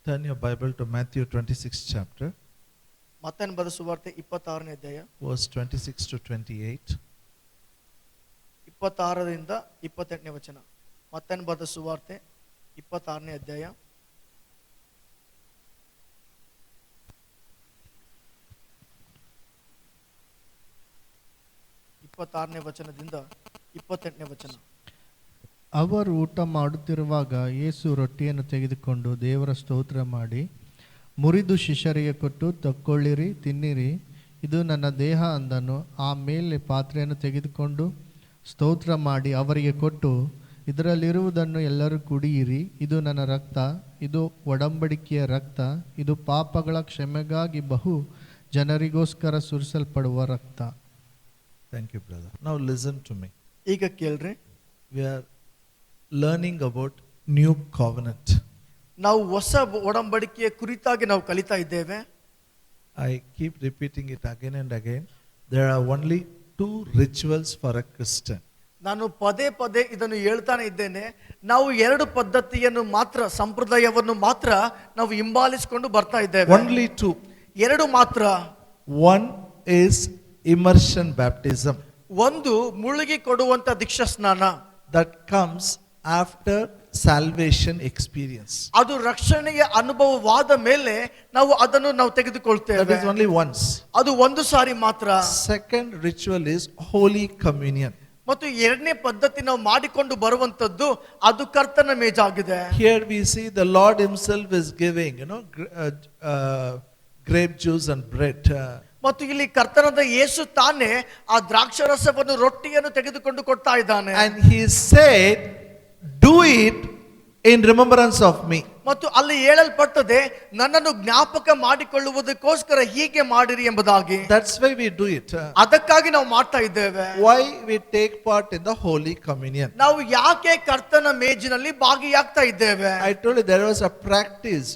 Turn your Bible to Matthew 26th chapter, ಮತ್ತಾಯನ ಬರೆದ ಸುವಾರ್ತೆ 26ನೇ ಅಧ್ಯಾಯ verse 26 to 28. 26ರಿಂದ 28ನೇ ವಚನ. ಮತ್ತಾಯನ ಬರೆದ ಸುವಾರ್ತೆ 26ನೇ ಅಧ್ಯಾಯ 26ನೇ ವಚನದಿಂದ 28ನೇ ವಚನ. ಅವರು ಊಟ ಮಾಡುತ್ತಿರುವಾಗ ಯೇಸು ರೊಟ್ಟಿಯನ್ನು ತೆಗೆದುಕೊಂಡು ದೇವರ ಸ್ತೋತ್ರ ಮಾಡಿ ಮುರಿದು ಶಿಷ್ಯರಿಗೆ ಕೊಟ್ಟು, ತಕ್ಕೊಳ್ಳಿರಿ, ತಿನ್ನಿರಿ, ಇದು ನನ್ನ ದೇಹ ಅಂದನು. ಆಮೇಲೆ ಪಾತ್ರೆಯನ್ನು ತೆಗೆದುಕೊಂಡು ಸ್ತೋತ್ರ ಮಾಡಿ ಅವರಿಗೆ ಕೊಟ್ಟು, ಇದರಲ್ಲಿರುವುದನ್ನು ಎಲ್ಲರೂ ಕುಡಿಯಿರಿ, ಇದು ನನ್ನ ರಕ್ತ, ಇದು ಒಡಂಬಡಿಕೆಯ ರಕ್ತ, ಇದು ಪಾಪಗಳ ಕ್ಷಮೆಗಾಗಿ ಬಹು ಜನರಿಗೋಸ್ಕರ ಸುರಿಸಲ್ಪಡುವ ರಕ್ತ. Thank you, brother. Now listen to me. ಈಗ ಕೇಳ್ರಿ, We are learning about new covenant. ನಾವು ಹೊಸ ಒಡಂಬಡಿಕೆಯ ಕುರಿತಾಗಿ ನಾವು ಕಲಿತಾ ಇದ್ದೇವೆ. I keep repeating it again and again. There are only two rituals for a Christian. ನಾನು ಪದೇ ಪದೇ ಇದನ್ನು ಹೇಳ್ತಾನೆ ಇದ್ದೇನೆ. ನಾವು ಎರಡು ಪದ್ಧತಿಯನ್ನು ಮಾತ್ರ, ಸಂಪ್ರದಾಯವನ್ನು ಮಾತ್ರ ನಾವು ಹಿಂಬಾಲಿಸಿಕೊಂಡು ಬರ್ತಾ ಇದ್ದೇವೆ. Only two. ಎರಡು ಮಾತ್ರ. One is immersion baptism. ಒಂದು ಮುಳುಗಿ ಕೊಡುವಂತ ದೀಕ್ಷಾ ಸ್ನಾನ. That comes after salvation experience. ಅದು ರಕ್ಷಣೆಯ ಅನುಭವವಾದ ಮೇಲೆ ನಾವು ಅದನ್ನು ತೆಗೆದುಕೊಳ್ತೇವೆ. That is only once. ಅದು ಒಂದು ಸಾರಿ ಮಾತ್ರ. Second ritual is Holy Communion. ಮತ್ತು ಎರಡನೇ ಪದ್ಧತಿ ನಾವು ಮಾಡಿಕೊಂಡು ಬರುವಂತದ್ದು ಅದು ಕರ್ತನ ಮೇಜಾಗಿದೆ. Here we see the Lord himself is giving, grape juice and bread. ಮತ್ತು ಇಲ್ಲಿ ಕರ್ತನಾದ ಯೇಸು ತಾನೇ ಆ ದ್ರಾಕ್ಷಾರಸವನ್ನು ರೊಟ್ಟಿಯನ್ನು ತೆಗೆದುಕೊಂಡು ಕೊಡ್ತಾ ಇದ್ದಾನೆ. And he said, do it in remembrance of me. ಮತ್ತು ಅಲ್ಲಿ ಹೇಳಲ್ಪಟ್ಟದೆ, ನನ್ನನ್ನು ಜ್ಞಾಪಕ ಮಾಡಿಕೊಳ್ಳುವುದಕ್ಕೋಸ್ಕರ ಹೀಗೆ ಮಾಡಿರಿ ಎಂಬುದಾಗಿ. That's why we do it. ಅದಕ್ಕಾಗಿ ನಾವು ಮಾಡ್ತಾ ಇದ್ದೇವೆ. Why we take part in the Holy Communion? ನಾವು ಯಾಕೆ ಕರ್ತನ ಮೇಜಿನಲ್ಲಿ ಭಾಗಿಯಾಗ್ತಾ ಇದ್ದೇವೆ? I told you there was a practice,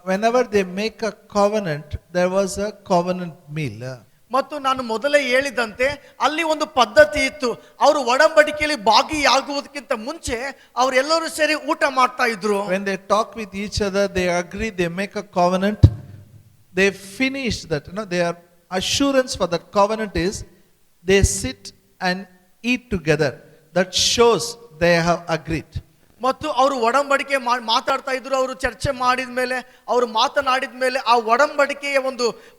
whenever they make a covenant, there was a covenant meal. ಮತ್ತು ನಾನು ಮೊದಲೇ ಹೇಳಿದಂತೆ ಅಲ್ಲಿ ಒಂದು ಪದ್ಧತಿ ಇತ್ತು. ಅವರು ಒಡಂಬಡಿಕೆಯಲ್ಲಿ ಭಾಗಿಯಾಗುವುದಕ್ಕಿಂತ ಮುಂಚೆ ಅವರೆಲ್ಲರೂ ಸೇರಿ ಊಟ ಮಾಡ್ತಾ ಇದ್ರು. When they talk with each other, they agree, they make a covenant, they finish that. Their assurance for that covenant is they sit and eat together. That shows they have agreed. ಮತ್ತು ಅವರು ಒಡಂಬಡಿಕೆ ಮಾತಾಡ್ತಾ ಇದ್ರು. ಅವರು ಚರ್ಚೆ ಮಾಡಿದ ಮೇಲೆ, ಅವರು ಮಾತನಾಡಿದ ಮೇಲೆ ಆ ಒಡಂಬಡಿಕೆಯ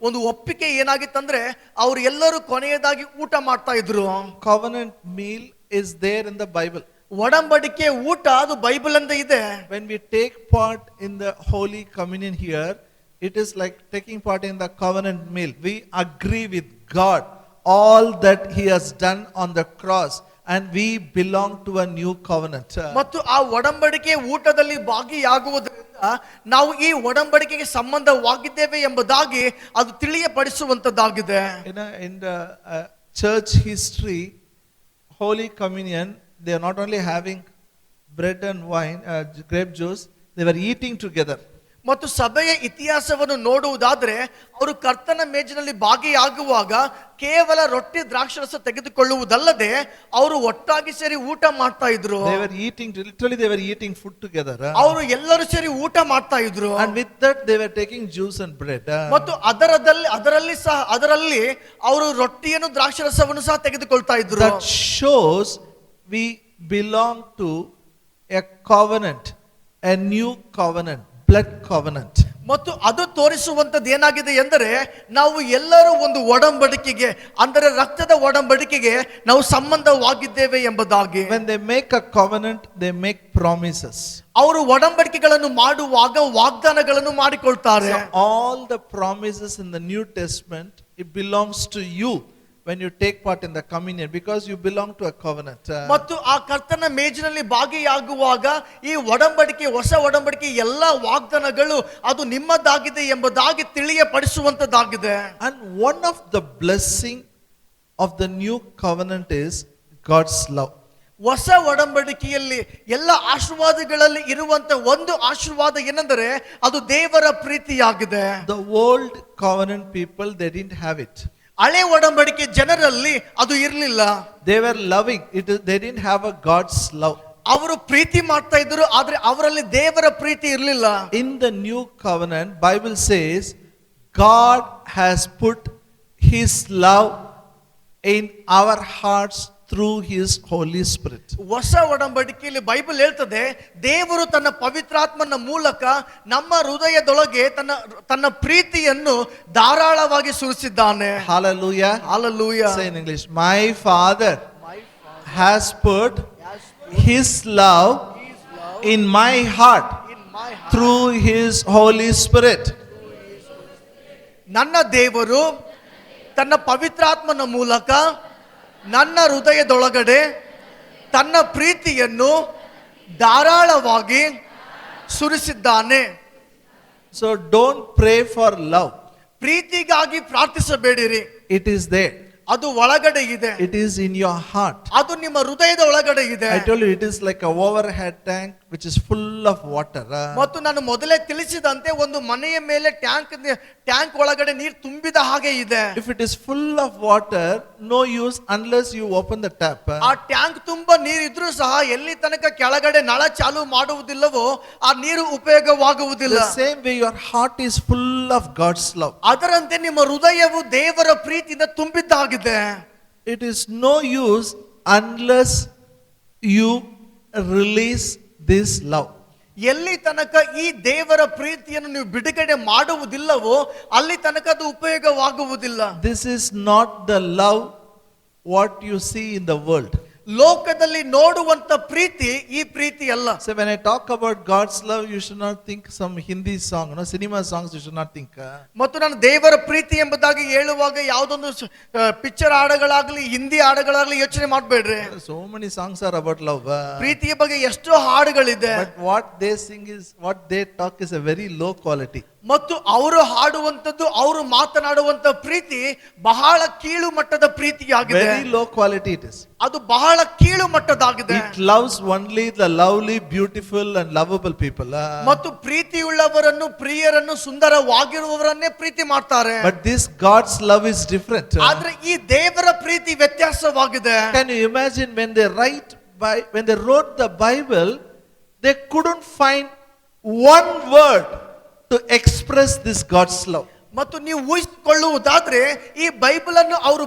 ಒಂದು ಒಪ್ಪಿಗೆ ಏನಾಗಿತ್ತಂದ್ರೆ ಅವರು ಎಲ್ಲರೂ ಕೊನೆಯದಾಗಿ ಊಟ ಮಾಡ್ತಾ ಇದ್ರು. Covenant meal is there in the Bible. ಒಡಂಬಡಿಕೆ ಊಟ ಅದು ಬೈಬಲ್ ಅಂತ ಇದೆ. When we take part in the Holy Communion here, it is like taking part in the covenant meal. We agree with God all that he has done on the cross, and we belong to a new covenant. ಮತ್ತು ಆ ಒಡಂಬಡಿಕೆ ಊಟದಲ್ಲಿ ಭಾಗಿಯಾಗುವುದರಿಂದ ನಾವು ಈ ಒಡಂಬಡಿಕೆಗೆ ಸಂಬಂಧವಾಗಿದ್ದೇವೆ ಎಂಬುದಾಗಿ ಅದು ತಿಳಿಯಪಡಿಸುವಂತದ್ದಾಗಿದೆ. In the church history, Holy Communion, they are not only having bread and wine, grape juice, they were eating together. ಮತ್ತು ಸಭೆಯ ಇತಿಹಾಸವನ್ನು ನೋಡುವುದಾದ್ರೆ ಅವರು ಕರ್ತನ ಮೇಜಿನಲ್ಲಿ ಭಾಗಿಯಾಗುವಾಗ ಕೇವಲ ರೊಟ್ಟಿ ದ್ರಾಕ್ಷರಸ ತೆಗೆದುಕೊಳ್ಳುವುದಲ್ಲದೆ ಅವರು ಒಟ್ಟಾಗಿ ಸೇರಿ ಊಟ ಮಾಡ್ತಾ ಇದ್ರು. They were eating, literally they were eating food together. ಅವರು ಎಲ್ಲರೂ ಸೇರಿ ಊಟ ಮಾಡ್ತಾ ಇದ್ರು. And with that they were taking juice and bread. ಮತ್ತು ಅದರಲ್ಲಿ ಅವರು ರೊಟ್ಟಿಯನ್ನು ದ್ರಾಕ್ಷರಸವನ್ನು ಸಹ ತೆಗೆದುಕೊಳ್ತಾ ಇದ್ರು. That shows we belong to a covenant, a new covenant, blood covenant. ಮತ್ತು ಅದು ತೋರಿಸುವಂತದ್ದು ಏನಾಗಿದೆ ಎಂದರೆ ನಾವು ಎಲ್ಲರೂ ಒಂದು ಒಡಂಬಡಿಕೆಗೆ, ಅಂದರೆ ರಕ್ತದ ಒಡಂಬಡಿಕೆಗೆ ನಾವು ಸಂಬಂಧವಾಗಿದ್ದೇವೆ ಎಂಬುದಾಗಿ. When they make a covenant, they make promises. ಅವರು ಒಡಂಬಡಿಕೆಗಳನ್ನು ಮಾಡುವಾಗ ವಾಗ್ದಾನಗಳನ್ನು ಮಾಡಿಕೊಳ್ತಾರೆ. So all the promises in the New Testament, it belongs to you when you take part in the communion, because you belong to a covenant. ಮತ್ತು ಆ ಕರ್ತನ ಮೇಜಿನಲ್ಲಿ ಭಾಗಿಯಾಗುವಾಗ ಈ ಒಡಂಬಡಿಕೆ, ಹೊಸ ಒಡಂಬಡಿಕೆ ಎಲ್ಲ ವಾಗ್ದಾನಗಳು ಅದು ನಿಮ್ಮದಾಗಿದೆ ಎಂಬುದಾಗಿ ತಿಳಿಯಪಡಿಸುವಂತದ್ದಾಗಿದೆ. And one of the blessing of the new covenant is God's love. ಹೊಸ ಒಡಂಬಡಿಕೆಯಲ್ಲಿ ಎಲ್ಲ ಆಶೀರ್ವಾದಗಳಲ್ಲಿ ಇರುವಂತ ಒಂದು ಆಶೀರ್ವಾದ ಏನೆಂದರೆ ಅದು ದೇವರ ಪ್ರೀತಿಯಾಗಿದೆ. The old covenant people, they didn't have it. ಹಳೆ ಒಡಂಬಡಿಕೆ ಜನರಲ್ಲಿ ಅದು ಇರಲಿಲ್ಲ. They were loving it. They didn't have a God's love. ಅವರು ಪ್ರೀತಿ ಮಾಡ್ತಾ ಇದ್ರು, ಆದ್ರೆ ಅವರಲ್ಲಿ ದೇವರ ಪ್ರೀತಿ ಇರಲಿಲ್ಲ. In the new covenant, Bible says, God has put His love in our hearts through His Holy Spirit. ಹೊಸ ಒಡಂಬಡಿಕೆಯಲ್ಲಿ ಬೈಬಲ್ ಹೇಳ್ತದೆ, ದೇವರು ತನ್ನ ಪವಿತ್ರಾತ್ಮನ ಮೂಲಕ ನಮ್ಮ ಹೃದಯದೊಳಗೆ ತನ್ನ ಪ್ರೀತಿಯನ್ನು ಧಾರಾಳವಾಗಿ ಸುರಿಸಿದ್ದಾನೆ. Hallelujah. Hallelujah. Say in English, my Father has put His love in my heart through His Holy Spirit. ನನ್ನ ದೇವರು ತನ್ನ ಪವಿತ್ರಾತ್ಮನ ಮೂಲಕ ನನ್ನ ಹೃದಯದೊಳಗಡೆ ತನ್ನ ಪ್ರೀತಿಯನ್ನು ಧಾರಾಳವಾಗಿ ಸುರಿಸಿದ್ದಾನೆ. So don't pray for love. ಪ್ರೀತಿಗಾಗಿ ಪ್ರಾರ್ಥಿಸಬೇಡಿರಿ, It is there. ಅದು ಒಳಗಡೆ ಇದೆ, It is in your heart. ಅದು ನಿಮ್ಮ ಹೃದಯದ ಒಳಗಡೆ ಇದೆ. I told you it is like a overhead tank which is full of water. ಮತ್ತು ನಾನು ಮೊದಲೇ ತಿಳಿಸಿದಂತೆ ಒಂದು ಮನೆಯ ಮೇಲೆ ಟ್ಯಾಂಕ್ ಒಳಗಡೆ ನೀರು ತುಂಬಿದ ಹಾಗೆ ಇದೆ. If it is full of water, no use unless you open the tap. ಆ ಟ್ಯಾಂಕ್ ತುಂಬಾ ನೀರು ಇದ್ರೂ ಸಹ ಎಲ್ಲಿ ತನಕ ಕೆಳಗಡೆ ನಳ ಚಾಲು ಮಾಡುವುದಿಲ್ಲವೋ ಆ ನೀರು ಉಪಯೋಗವಾಗುವುದಿಲ್ಲ. The same way your heart is full of God's love. ಅದರಂತೆ ನಿಮ್ಮ ಹೃದಯವು ದೇವರ ಪ್ರೀತಿಯಿಂದ ತುಂಬಿದ್ದಾಗಿದೆ. It is no use unless you release this love. ಎಲ್ಲಿ ತನಕ ಈ ದೇವರ ಪ್ರೀತಿಯನ್ನು ನೀವು ಬಿಡುಗಡೆ ಮಾಡುವುದಿಲ್ಲವೋ ಅಲ್ಲಿ ತನಕ ಅದು ಉಪಯೋಗವಾಗುವುದಿಲ್ಲ. This is not the love what you see in the world. ಲೋಕದಲ್ಲಿ ನೋಡುವಂತ ಪ್ರೀತಿ ಈ ಪ್ರೀತಿ ಅಲ್ಲ. So when I talk about God's love, you should not think some Hindi song, no cinema songs you should not think. ಮತ್ತು ನಾನು ದೇವರ ಪ್ರೀತಿ ಎಂಬುದಾಗಿ ಹೇಳುವಾಗ ಯಾವುದೊಂದು ಪಿಕ್ಚರ್ ಹಾಡುಗಳಾಗ್ಲಿ ಹಿಂದಿ ಹಾಡುಗಳಾಗ್ಲಿ ಯೋಚನೆ ಮಾಡಬೇಡ್ರಿ. So many songs are about love. ಪ್ರೀತಿಯ ಬಗ್ಗೆ ಎಷ್ಟೋ ಹಾಡುಗಳಿದೆ. But what they sing is, what they talk is a very low quality. ಮತ್ತು ಅವರು ಹಾಡುವಂತದ್ದು, ಅವರು ಮಾತನಾಡುವಂತ ಪ್ರೀತಿ ಬಹಳ ಕೀಳು ಮಟ್ಟದ ಪ್ರೀತಿಯಾಗಿದೆ. Very low quality it is. ಅದು ಬಹಳ ಕೀಳು ಮಟ್ಟದಾಗಿದೆ. It loves only the lovely, beautiful and lovable people. ಮತ್ತು ಪ್ರೀತಿಯುಳ್ಳವರನ್ನು, ಪ್ರಿಯರನ್ನು, ಸುಂದರವಾಗಿರುವವರನ್ನೇ ಪ್ರೀತಿ ಮಾಡ್ತಾರೆ. But this God's love is different. ಆದ್ರೆ ಈ ದೇವರ ಪ್ರೀತಿ ವ್ಯತ್ಯಾಸವಾಗಿದೆ. Can you imagine when they wrote the Bible, they couldn't find one word to express this God's love. ಮತ್ತು ನೀವು ಊಹಿಸಿಕೊಳ್ಳುವುದಾದ್ರೆ ಈ Bible ಅನ್ನು ಅವರು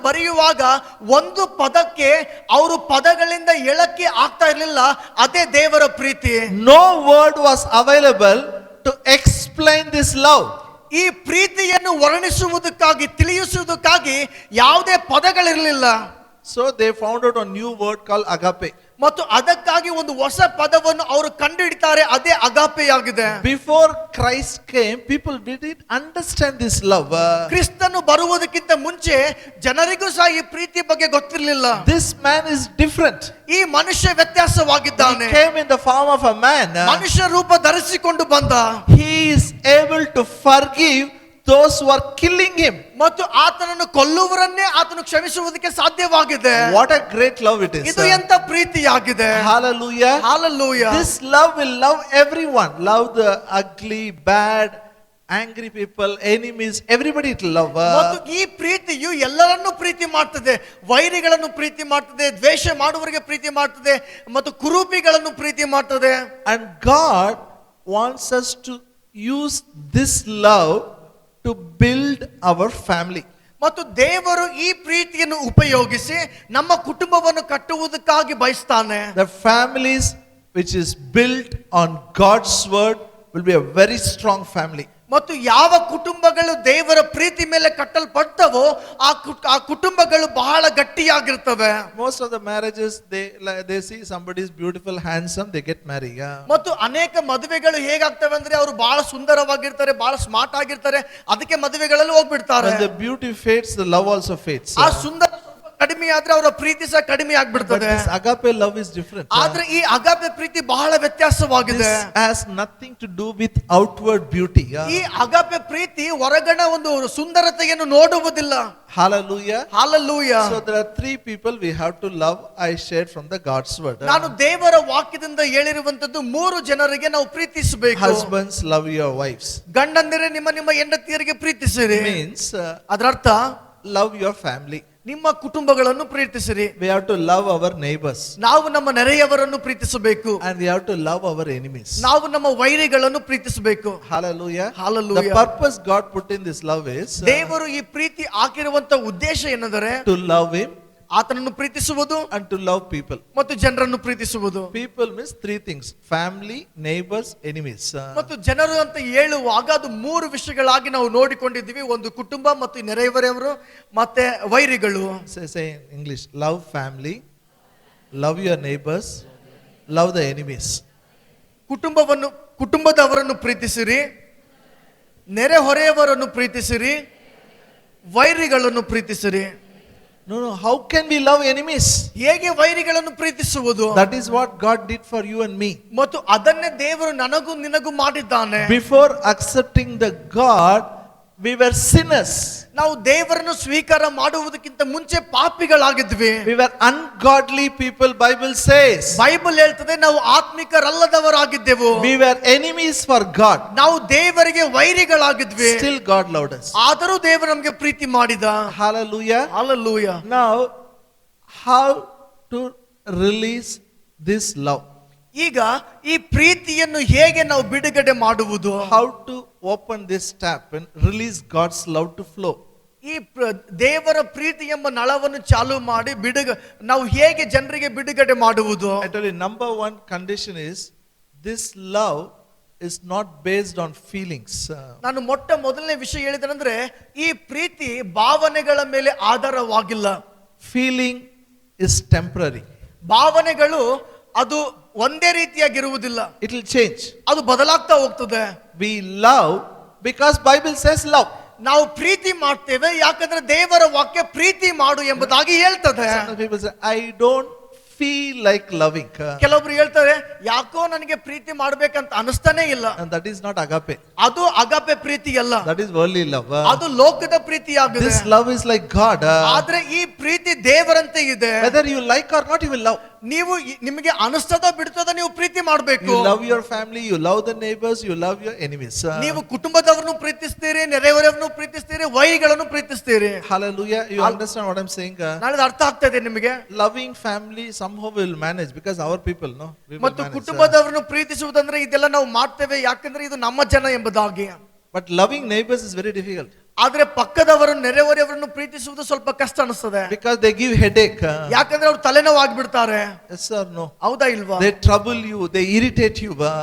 ಬರೆಯುವಾಗ ಒಂದು ಪದಕ್ಕೆ ಅವರು ಪದಗಳಿಂದ ಹೇಳಕ್ಕೆ ಆಗ್ತಾ ಇರಲಿಲ್ಲ, ಅದೇ ದೇವರ ಪ್ರೀತಿ. No word was available to explain this love. ಈ ಪ್ರೀತಿಯನ್ನು ವರ್ಣಿಸುವುದಕ್ಕಾಗಿ, ತಿಳಿಸುವುದಕ್ಕಾಗಿ ಯಾವುದೇ ಪದಗಳಿರಲಿಲ್ಲ. So they found out a new word called agape. ಮತ್ತು ಅದಕ್ಕಾಗಿ ಒಂದು ಹೊಸ ಪದವನ್ನು ಅವರು ಕಂಡುಹಿಡಿತಾರೆ, ಅದೇ ಅಗಾಪೆಯಾಗಿದೆ. Before Christ came, people didn't understand this love. ಕ್ರಿಸ್ತನು ಬರುವುದಕ್ಕಿಂತ ಮುಂಚೆ ಜನರಿಗೂ ಸಹ ಈ ಪ್ರೀತಿ ಬಗ್ಗೆ ಗೊತ್ತಿರಲಿಲ್ಲ. This man is different. ಈ ಮನುಷ್ಯ ವ್ಯತ್ಯಾಸವಾಗಿದ್ದಾನೆ. He came in the form of a man. ಮನುಷ್ಯ ರೂಪ ಧರಿಸಿಕೊಂಡು ಬಂದ. He is able to forgive those who are killing him. ಮತ್ತು ಆತನನ್ನು ಕೊಲ್ಲುವರನ್ನೇ ಆತನು ಕ್ಷಮಿಸುವುದಕ್ಕೆ ಸಾಧ್ಯವಾಗಿದೆ. What a great love it is. ಇದು ಎಂತ ಪ್ರೀತಿಯಾಗಿದೆ. Hallelujah. Hallelujah. This love will love everyone. Love the ugly, bad, angry people, enemies, everybody it will love. ಮತ್ತು ಈ ಪ್ರೀತಿಯು ಎಲ್ಲರನ್ನೂ ಪ್ರೀತಿ ಮಾಡ್ತದೆ. ವೈರಿಗಳನ್ನು ಪ್ರೀತಿ ಮಾಡ್ತದೆ, ದ್ವೇಷ ಮಾಡುವವರಿಗೆ ಪ್ರೀತಿ ಮಾಡ್ತದೆ, ಮತ್ತು ಕುರೂಪಿಗಳನ್ನು ಪ್ರೀತಿ ಮಾಡ್ತದೆ. And God wants us to use this love to build our family. ಮತ್ತು ದೇವರು ಈ ಪ್ರೀತಿಯನ್ನು ಉಪಯೋಗಿಸಿ ನಮ್ಮ ಕುಟುಂಬವನ್ನು ಕಟ್ಟುವುದಕ್ಕಾಗಿ ಬಯಸ್ತಾನೆ. The families which is built on God's word will be a very strong family. ಮತ್ತು ಯಾವ ಕುಟುಂಬಗಳು ದೇವರ ಪ್ರೀತಿ ಮೇಲೆ ಕಟ್ಟಲ್ಪಡ್ತವೋ ಆ ಕುಟುಂಬಗಳು ಬಹಳ ಗಟ್ಟಿಯಾಗಿರ್ತವೆ. Most of the marriages they see somebody is beautiful, handsome, they get married. ಮತ್ತು ಅನೇಕ ಮದುವೆಗಳು ಹೇಗಾಗ್ತವೆ ಅಂದ್ರೆ ಅವರು ಬಹಳ ಸುಂದರವಾಗಿರ್ತಾರೆ, ಬಹಳ ಸ್ಮಾರ್ಟ್ ಆಗಿರ್ತಾರೆ, ಅದಕ್ಕೆ ಮದುವೆಗಳಲ್ಲಿ ಹೋಗ್ಬಿಡ್ತಾರೆ. When the beauty fades, the love also fades. ಆ ಸುಂದರ ಕಡಿಮೆ ಆದ್ರೆ ಅವರ ಪ್ರೀತಿ ಸಹ ಕಡಿಮೆ ಆಗ್ಬಿಡ್ತದೆ. This agape love is different. ಆದ್ರೆ ಈ ಅಗಾಪೆ ಪ್ರೀತಿ ಬಹಳ ವ್ಯತ್ಯಾಸವಾಗಿದೆ. This has nothing to do with outward beauty. ಈ ಅಗಾಪೆ ಪ್ರೀತಿ ಹೊರಗಣ ಒಂದು ಸುಂದರತೆಯನ್ನು ನೋಡುವುದಿಲ್ಲ. Hallelujah. Hallelujah. So there are three people we have to love. I shared from the God's word. ನಾನು ದೇವರ ವಾಕ್ಯದಿಂದ ಹೇಳಿರುವಂತದ್ದು 3 ಜನರಿಗೆ ನಾವು ಪ್ರೀತಿಸಬೇಕು. Husbands, love your wives. ಗಂಡಂದಿರೇ ನಿಮ್ಮ ಹೆಂಡತಿಯರಿಗೆ ಪ್ರೀತಿಸಿರಿ. Means ಅದರ ಅರ್ಥ love your family. ನಿಮ್ಮ ಕುಟುಂಬಗಳನ್ನು ಪ್ರೀತಿಸಿರಿ. We have to love our neighbors. ನಾವು ನಮ್ಮ ನೆರೆಯವರನ್ನು ಪ್ರೀತಿಸಬೇಕು. And we have to love our enemies. ನಾವು ನಮ್ಮ ವೈರಿಗಳನ್ನು ಪ್ರೀತಿಸಬೇಕು. Hallelujah. Hallelujah. The purpose God put in this love is ದೇವರು ಈ ಪ್ರೀತಿ ಹಾಕಿರುವಂತ ಉದ್ದೇಶ ಏನೆಂದರೆ to love Him ಆತನನ್ನು ಪ್ರೀತಿಸುವುದು and to love people. ಮತ್ತು ಜನರನ್ನು ಪ್ರೀತಿಸುವುದು. People means three things: family, neighbors, enemies. ಮತ್ತು ಜನರು ಅಂತ ಹೇಳುವಾಗ ಅದು ಮೂರು ವಿಷಯಗಳಾಗಿ ನಾವು ನೋಡಿಕೊಂಡಿದ್ದೀವಿ. ಒಂದು ಕುಟುಂಬ ಮತ್ತು ನೆರೆಯವರವರು ಮತ್ತೆ ವೈರಿಗಳು. Say in English: love family, love your neighbors, love the enemies. ಕುಟುಂಬದವರನ್ನು ಪ್ರೀತಿಸಿರಿ, ನೆರೆಹೊರೆಯವರನ್ನು ಪ್ರೀತಿಸಿರಿ, ವೈರಿಗಳನ್ನು ಪ್ರೀತಿಸಿರಿ. No, how can we love enemies? ಹೇಗೆ ವೈರಿಗಳನ್ನು ಪ್ರೀತಿಸುವುದು? That is what God did for you and me. ಮತ್ತು ಅದನ್ನೇ ದೇವರು ನನಗೂ ನಿನಗೂ ಮಾಡಿದ್ದಾನೆ. Before accepting the God, we were sinners. ನಾವು ದೇವರನ್ನು ಸ್ವೀಕಾರ ಮಾಡುವುದಕ್ಕಿಂತ ಮುಂಚೆ ಪಾಪಿಗಳಾಗಿದ್ವಿ. We were ungodly people, Bible says. Bible ಹೇಳ್ತದೆ ನಾವು ಆತ್ಮಿಕರಲ್ಲದವರಾಗಿದ್ದೆವು. We were enemies for God. ನಾವು ದೇವರಿಗೆ ವೈರಿಗಳಾಗಿದ್ವಿ. Still God loved us. ಆದರೂ ದೇವರು ನಮಗೆ ಪ್ರೀತಿ ಮಾಡಿದ. Hallelujah. Hallelujah. Now, how to release this love? ಈಗ ಈ ಪ್ರೀತಿಯನ್ನು ಹೇಗೆ ನಾವು ಬಿಡುಗಡೆ ಮಾಡುವುದು? How to open this tap and release God's love to flow? ಈ ದೇವರ ಪ್ರೀತಿ ಎಂಬ ನಳವನ್ನು ಚಾಲು ಮಾಡಿ ನಾವು ಹೇಗೆ ಜನರಿಗೆ ಬಿಡುಗಡೆ ಮಾಡುವುದು? I tell you, number one condition is this love is not based on feelings. ನಾನು ಮೊದಲನೇ ವಿಷಯ ಹೇಳಿದೆನೆಂದ್ರೆ ಈ ಪ್ರೀತಿ ಭಾವನೆಗಳ ಮೇಲೆ ಆಧಾರವಾಗಿಲ್ಲ. Feeling is temporary. ಭಾವನೆಗಳು ಅದು ಒಂದೇ ರೀತಿಯಾಗಿರುವುದಿಲ್ಲ. It will change. ಅದು ಬದಲಾಗ್ತಾ ಹೋಗ್ತದೆ. We love because Bible says love. ನಾವು ಪ್ರೀತಿ ಮಾಡ್ತೇವೆ ಯಾಕಂದ್ರೆ ದೇವರ ವಾಕ್ಯ ಪ್ರೀತಿ ಮಾಡು ಎಂಬುದಾಗಿ ಹೇಳ್ತದೆ. Some people say, I don't feel like loving. ಕೆಲವೊಬ್ರು ಹೇಳ್ತಾರೆ ಯಾಕೋ ನನಗೆ ಪ್ರೀತಿ ಮಾಡ್ಬೇಕಂತ ಅನಿಸ್ತಾನೆ ಇಲ್ಲ. And that is not agape. ಅದು ಅಗಾಪೆ ಪ್ರೀತಿ ಅಲ್ಲ. That is worldly love. ಅದು ಲೋಕದ ಪ್ರೀತಿ ಆಗಿದೆ. This love is like God. ಆದ್ರೆ ಈ ಪ್ರೀತಿ ದೇವರಂತೆ ಇದೆ. Whether you like or not, you will love. ನೀವು ನಿಮಗೆ ಅನಿಸ್ತದ ಬಿಡ್ತದ ನೀವು ಪ್ರೀತಿ ಮಾಡಬೇಕು. You love your family, you love the neighbors, you love your enemies. ನೀವು ಕುಟುಂಬದವರನ್ನು ಪ್ರೀತಿಸ್ತೀರಿ, ನೆರೆಯವರನ್ನು ಪ್ರೀತಿಸ್ತೀರಿ, ವೈರಿಗಳನ್ನು ಪ್ರೀತಿಸ್ತೀರಿ. Hallelujah. You understand what I'm saying? ನಾಳೆ ಅರ್ಥ ಆಗ್ತದೆ ನಿಮಗೆ. Loving family somehow will manage because our people, no? We will ಮತ್ತು manage. ಕುಟುಂಬದವರನ್ನು ಪ್ರೀತಿಸುವುದಂದ್ರೆ ಇದೆಲ್ಲ ನಾವು ಮಾಡ್ತೇವೆ ಯಾಕಂದ್ರೆ ಇದು ನಮ್ಮ ಜನ ಎಂಬುದಾಗಿ. But loving neighbors is very difficult. ಆದ್ರೆ ಪಕ್ಕದವರನ್ನು ನೆರೆಹೊರೆಯವರನ್ನು ಪ್ರೀತಿಸುವುದು ಸ್ವಲ್ಪ ಕಷ್ಟ ಅನಿಸ್ತದೆ. Because they give headache. ಯಾಕಂದ್ರೆ ಅವ್ರು ತಲೆನೋವು ಆಗ್ಬಿಡ್ತಾರೆ. Yes or no? ಹೌದಾ ಇಲ್ವಾ? They trouble you, they irritate you.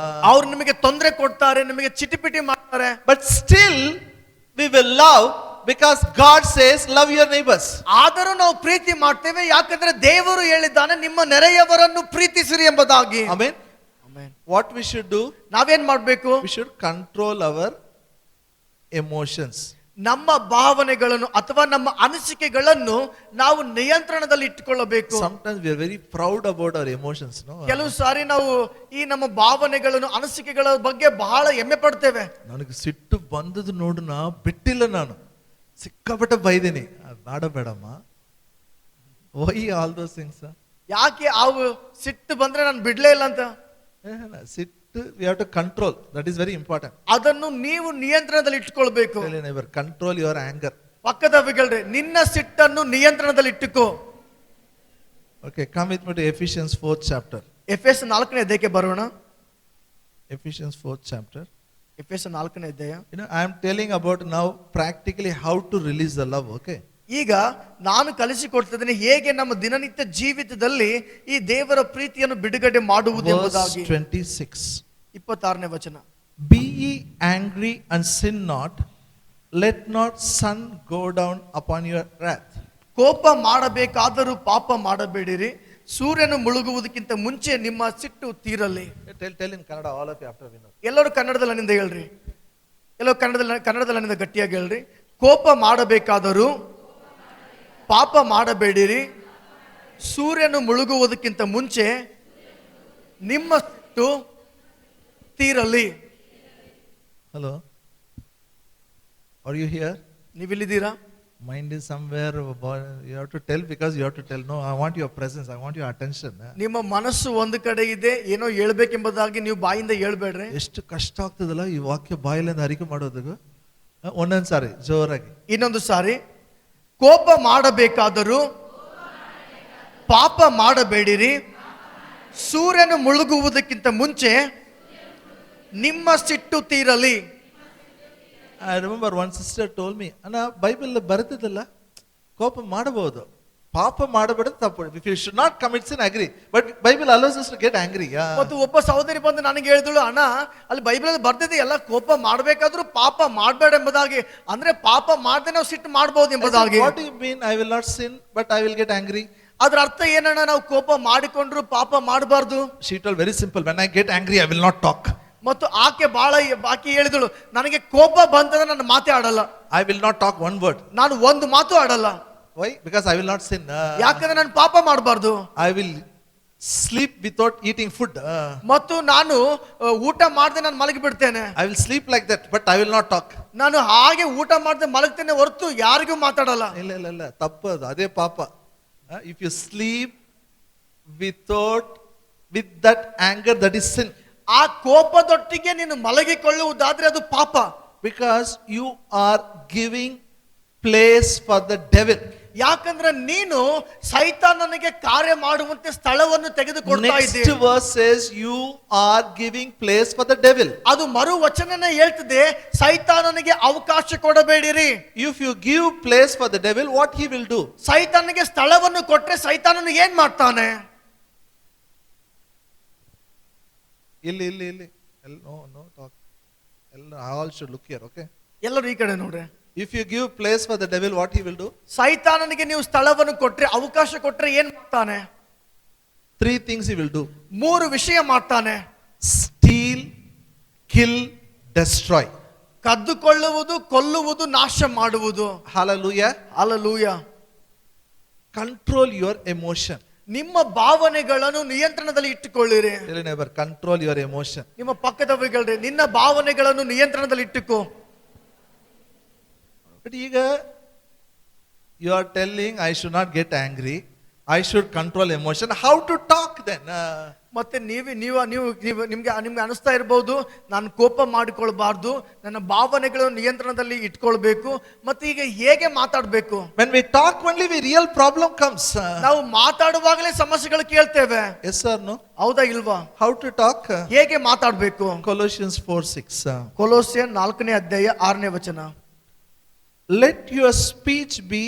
ಅವ್ರು ನಿಮಗೆ ತೊಂದರೆ ಕೊಡ್ತಾರೆ, ನಿಮಗೆ ಚಿಟಿಪಿಟಿ ಮಾಡ್ತಾರೆ. But still we will love because God says love your neighbors. ಆದರೂ ನಾವು ಪ್ರೀತಿ ಮಾಡ್ತೇವೆ ಯಾಕಂದ್ರೆ ದೇವರು ಹೇಳಿದ್ದಾನೆ ನಿಮ್ಮ ನೆರೆಯವರನ್ನು ಪ್ರೀತಿಸಿರಿ ಎಂಬುದಾಗಿ. Amen. What we should do? ನಾವೇನ್ ಮಾಡ್ಬೇಕು? We should control our emotions. ನಮ್ಮ ಭಾವನೆಗಳನ್ನು ಅಥವಾ ನಮ್ಮ ಅನಿಸಿಕೆಗಳನ್ನು ನಾವು ನಿಯಂತ್ರಣದಲ್ಲಿ ಇಟ್ಟುಕೊಳ್ಳಬೇಕು. Sometimes we are very proud about our emotions, no? ಕೆಲವು ಸಾರಿ ನಾವು ಈ ನಮ್ಮ ಭಾವನೆಗಳನ್ನು ಅನಿಸಿಕೆಗಳ ಬಗ್ಗೆ ಬಹಳ ಹೆಮ್ಮೆ ಪಡ್ತೇವೆ. ನನಗೆ ಸಿಟ್ಟು ಬಂದದ್ದು ನೋಡು ನಾ ಬಿಟ್ಟಿಲ್ಲ, ನಾನು ಸಿಕ್ಕಾಪಟ್ಟೆ ಬೈದೇನಿ. ಬೇಡಮ್ಮ, ವೈ ಆಲ್ ದೋಸ್ ಥಿಂಗ್ಸ್? ಯಾಕೆ ಅವು ಸಿಟ್ಟು ಬಂದ್ರೆ ನಾನು ಬಿಡ್ಲೇ ಇಲ್ಲ ಅಂತ? ಸಿಟ್ಟು we have to control. That is very important. ಅದನ್ನು ನೀವು ನಿಯಂತ್ರಣದಲ್ಲಿ ಇಟ್ಟುಕೊಳ್ಳಬೇಕು. Tell your neighbor, control your anger. ಪಕ್ಕದವರಿಗೆ ನಿನ್ನ ಸಿಟ್ಟನ್ನು ನಿಯಂತ್ರಣದಲ್ಲಿ ಇಟ್ಟುಕೋ. Okay, come with me to Ephesians 4th chapter. ಎಫೆಸ 4ನೇ ಅಧ್ಯಾಯಕ್ಕೆ ಬರೋಣ. Ephesians 4th chapter. ಎಫೆಸ 4ನೇ ಅಧ್ಯಾಯ. You know, I am telling about now practically how to release the love, okay? ಈಗ ನಾನು ಕಲಿಸಿಕೊಡ್ತಿದ್ದೇನೆ ಹೇಗೆ ನಮ್ಮ ದಿನನಿತ್ಯ ಜೀವಿತದಲ್ಲಿ ಈ ದೇವರ ಪ್ರೀತಿಯನ್ನು ಬಿಡುಗಡೆ ಮಾಡುವುದು ಎಂಬುದಾಗಿ. 26ನೇ ವಚನ. Be ye angry and sin not, let not sun go down upon your wrath. ಕೋಪ ಮಾಡಬೇಕಾದರೂ ಪಾಪ ಮಾಡಬೇಡಿರಿ, ಸೂರ್ಯನು ಮುಳುಗುವುದಕ್ಕಿಂತ ಮುಂಚೆ ನಿಮ್ಮ ಸಿಟ್ಟು ತೀರಲಿ. Tell in Kannada, all of you after we know. ಎಲ್ಲರೂ ಕನ್ನಡದಲ್ಲಿ ನನ್ನಿಂದ ಹೇಳ್ರಿ. ಎಲ್ಲರೂ ಕನ್ನಡದಲ್ಲಿ ನನ್ನಿಂದ ಗಟ್ಟಿಯಾಗಿ ಹೇಳ್ರಿ. ಕೋಪ ಮಾಡಬೇಕಾದರೂ ಪಾಪ ಮಾಡಬೇಡಿರಿ, ಸೂರ್ಯನು ಮುಳುಗುವುದಕ್ಕಿಂತ ಮುಂಚೆ ನಿಮ್ಮ ಸಿಟ್ಟು ತೀರಲಿ. Hello, are you here? ನೀವಿಲ್ಲಿದ್ದೀರಾ? Mind is somewhere. You have to tell because you have to tell. No, I want your presence. I want your attention. ನಿಮ್ಮ ಮನಸ್ಸು ಒಂದು ಕಡೆ ಇದೆ, ಏನೋ ಹೇಳ್ಬೇಕೆಂಬುದಾಗಿ ನೀವು ಬಾಯಿಂದ ಹೇಳ್ಬೇಡ್ರಿ. ಎಷ್ಟು ಕಷ್ಟ ಆಗ್ತದಲ್ಲ ಈ ವಾಕ್ಯ ಬಾಯಿಲಿಂದ ಅರಿಕೆ ಮಾಡೋದಕ್ಕೆ. ಒಂದೊಂದು ಸಾರಿ ಜೋರಾಗಿ. ಇನ್ನೊಂದು ಸಾರಿ ಕೋಪ ಮಾಡಬೇಕಾದರೂ ಪಾಪ ಮಾಡಬೇಡಿರಿ. ಸೂರ್ಯನು ಮುಳುಗುವುದಕ್ಕಿಂತ ಮುಂಚೆ ನಿಮ್ಮ ಸಿಟ್ಟು ತೀರಲಿ. I remember one sister told me, ಅಣ್ಣ ಬೈಬಲ್ ಬರೆದಿದ್ದಲ್ಲ, ಕೋಪ ಮಾಡಬಹುದು, ಪಾಪ ಮಾಡಬೇಡದು ತಪ್ಪು. If you should not commit sin, agree. But Bible allows us to get angry. ಮತ್ತು ಒಬ್ಬ ಸಹೋದರಿ ಬಂದು ನನಗೆ ಹೇಳಿದಳು, ಅಣ್ಣ ಅಲ್ಲಿ ಬೈಬಲ್ ಬರ್ದಿದೆ ಎಲ್ಲ ಕೋಪ ಮಾಡಬೇಕಾದ್ರೂ ಪಾಪ ಮಾಡಬೇಡ ಎಂಬುದಾಗಿ. ಅಂದ್ರೆ ಪಾಪ ಮಾಡದೆ ನಾವು ಸಿಟ್ಟು ಮಾಡಬಹುದು ಎಂಬುದಾಗಿ. What do you mean I will not sin but I will get angry? ಅದ್ರ ಅರ್ಥ ಏನಣ್ಣ, ನಾವು ಕೋಪ ಮಾಡಿಕೊಂಡ್ರು ಪಾಪ ಮಾಡಬಾರ್ದು? She told very simple, when I get angry I will not talk. ಮತ್ತು ಆಕೆ ಹೇಳಿದಳು, ನನಗೆ ಕೋಪ ಬಂತಂದ್ರೆ ನನ್ನ ಮಾತೇ ಆಡಲ್ಲ, I will not talk one word. ನಾನು ಒಂದು ಮಾತು ಆಡಲ್ಲ. Why? Because I will not sin. ಯಾಕಂದ್ರೆ ನಾನು ಪಾಪ ಮಾಡಬಾರ್ದು. I will sleep without eating food. ಮತ್ತು ನಾನು ಊಟ ಮಾಡದೆ ನಾನು ಮಲಗಿ ಬಿಡ್ತೇನೆ. I will sleep like that but I will not talk. ನಾನು ಹಾಗೆ ಊಟ ಮಾಡದೆ ಮಲಗ್ತೇನೆ ಹೊರತು ಯಾರಿಗೂ ಮಾತಾಡಲ್ಲ. ಇಲ್ಲ ತಪ್ಪು ಅದು, ಅದೇ ಪಾಪ. If you sleep with that anger, that is sin. ಆ ಕೋಪದೊಟ್ಟಿಗೆ ನೀನು ಮಲಗಿಕೊಳ್ಳುವುದಾದ್ರೆ ಅದು ಪಾಪ. Because you are giving place for the devil. ಯಾಕಂದ್ರೆ ನೀನು ಸೈತಾನನಿಗೆ ಕಾರ್ಯ ಮಾಡುವಂತೆ ಸ್ಥಳವನ್ನು ತೆಗೆದುಕೊಡ್ತಾ Next ಇದ್ದೀಯ. verse says you are giving place for the devil. ಅದು ಮರು ವಚನನೇ ಹೇಳ್ತದೆ, ಸೈತಾನನಿಗೆ ಅವಕಾಶ ಕೊಡಬೇಡಿರಿ. If you give place for the devil, what he will do? ಸೈತಾನನಿಗೆ ಸ್ಥಳವನ್ನು ಕೊಟ್ರೆ ಸೈತಾನನು ಏನ್ ಮಾಡ್ತಾನೆ? ಇಲ್ಲಿ no talk. All should look here, okay? ಎಲ್ಲರೂ ಈ ಕಡೆ ನೋಡ್ರಿ. If you give place for the devil, what he will do? ಸೈತಾನನಿಗೆ ನೀವು ಸ್ಥಳವನ್ನು ಕೊಟ್ರೆ, ಅವಕಾಶ ಕೊಟ್ರೆ ಏನ್ ಮಾಡ್ತಾನೆ? 3 things he will do. 3 ವಿಷಯ ಮಾಡ್ತಾನೆ. Steal, kill, destroy. ಕದ್ದುಕೊಳ್ಳುವುದು, ಕೊಲ್ಲುವುದು, ನಾಶ ಮಾಡುವುದು. Hallelujah. Hallelujah. Control your emotion. ನಿಮ್ಮ ಭಾವನೆಗಳನ್ನು ನಿಯಂತ್ರಣದಲ್ಲಿ ಇಟ್ಟುಕೊಳ್ಳಿರಿ. Tell your neighbor, control your emotion. ನಿಮ್ಮ ಪಕ್ಕದವರಿಗೆ ನಿನ್ನ ಭಾವನೆಗಳನ್ನು ನಿಯಂತ್ರಣದಲ್ಲಿ ಇಟ್ಟುಕೋ. But ಈಗ you are telling I should not get angry, I should control emotion. How to talk then? ಮತ್ತೆ ನಿಮ್ಗೆ ಅನಿಸ್ತಾ ಇರಬಹುದು, ನಾನು ಕೋಪ ಮಾಡಿಕೊಳ್ಬಾರ್ದು, ನನ್ನ ಭಾವನೆಗಳನ್ನು ನಿಯಂತ್ರಣದಲ್ಲಿ ಇಟ್ಕೊಳ್ಬೇಕು. ಮತ್ತೆ ಈಗ ಹೇಗೆ ಮಾತಾಡಬೇಕು? When we talk only, real problem comes. ನಾವು ಮಾತಾಡುವಾಗಲೇ ಸಮಸ್ಯೆಗಳು ಕೇಳ್ತೇವೆ. Yes or no? ಹೌದಾ ಇಲ್ವಾ? How to talk? ಹೇಗೆ ಮಾತಾಡಬೇಕು? Colossians 4:6. ಕೊಲೋಸ್ಯನ್ 4ನೇ ಅಧ್ಯಾಯ 6ನೇ ವಚನ. Let your speech be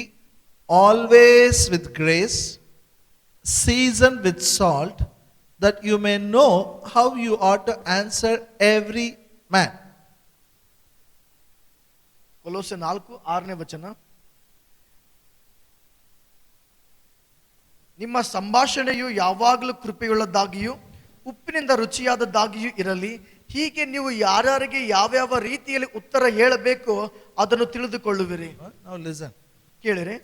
always with grace, seasoned with salt, that you may know how you ought to answer every man. ಕೊಲೋಸ್ಯ 4:6ನೇ ವಚನ. ನಿಮ್ಮ ಸಂಭಾಷಣೆಯು ಯಾವಾಗಲೂ ಕೃಪೆಯುಳ್ಳದಾಗಿಯೂ ಉಪ್ಪಿನಿಂದ ರುಚಿಯಾದದ್ದಾಗಿಯೂ ಇರಲಿ. ಹೀಗೆ ನೀವು ಯಾರ್ಯಾರಿಗೆ ಯಾವ್ಯಾವ ರೀತಿಯಲ್ಲಿ ಉತ್ತರ ಹೇಳಬೇಕು ಅದನ್ನು ತಿಳಿದುಕೊಳ್ಳುವಿರಿ. Now listen. ಕೇಳಿರಿ.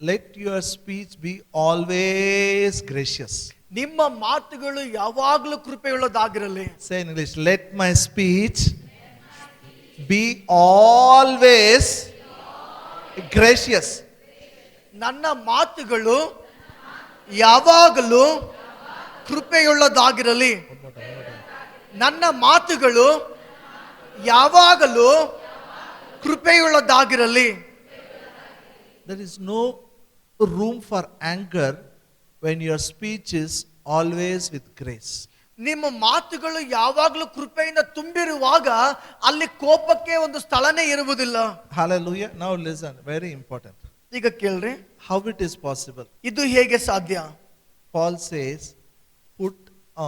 Let your speech be always gracious. ನಿಮ್ಮ ಮಾತುಗಳು ಯಾವಾಗಲೂ ಕೃಪೆಯುಳ್ಳದಾಗಿರಲಿ. Say in English, let my speech be always gracious. ನನ್ನ ಮಾತುಗಳು ಯಾವಾಗಲೂ ಕೃಪೆಯುಳ್ಳದಾಗಿರಲಿ. ನನ್ನ ಮಾತುಗಳು ಯಾವಾಗಲೂ ಕೃಪೆಯುಳ್ಳದಾಗಿರಲಿ. There is no room for anger when your speech is always with grace. ನಿಮ್ಮ ಮಾತುಗಳು ಯಾವಾಗಲೂ ಕೃಪೆಯಿಂದ ತುಂಬಿರುವಾಗ ಅಲ್ಲಿ ಕೋಪಕ್ಕೆ ಒಂದು ಸ್ಥಳನೇ ಇರುವುದಿಲ್ಲ. Hallelujah. Now listen, very important. ಈಗ ಕೇಳ್ರಿ, How it is possible? ಇದು ಹೇಗೆ ಸಾಧ್ಯ? Paul says, put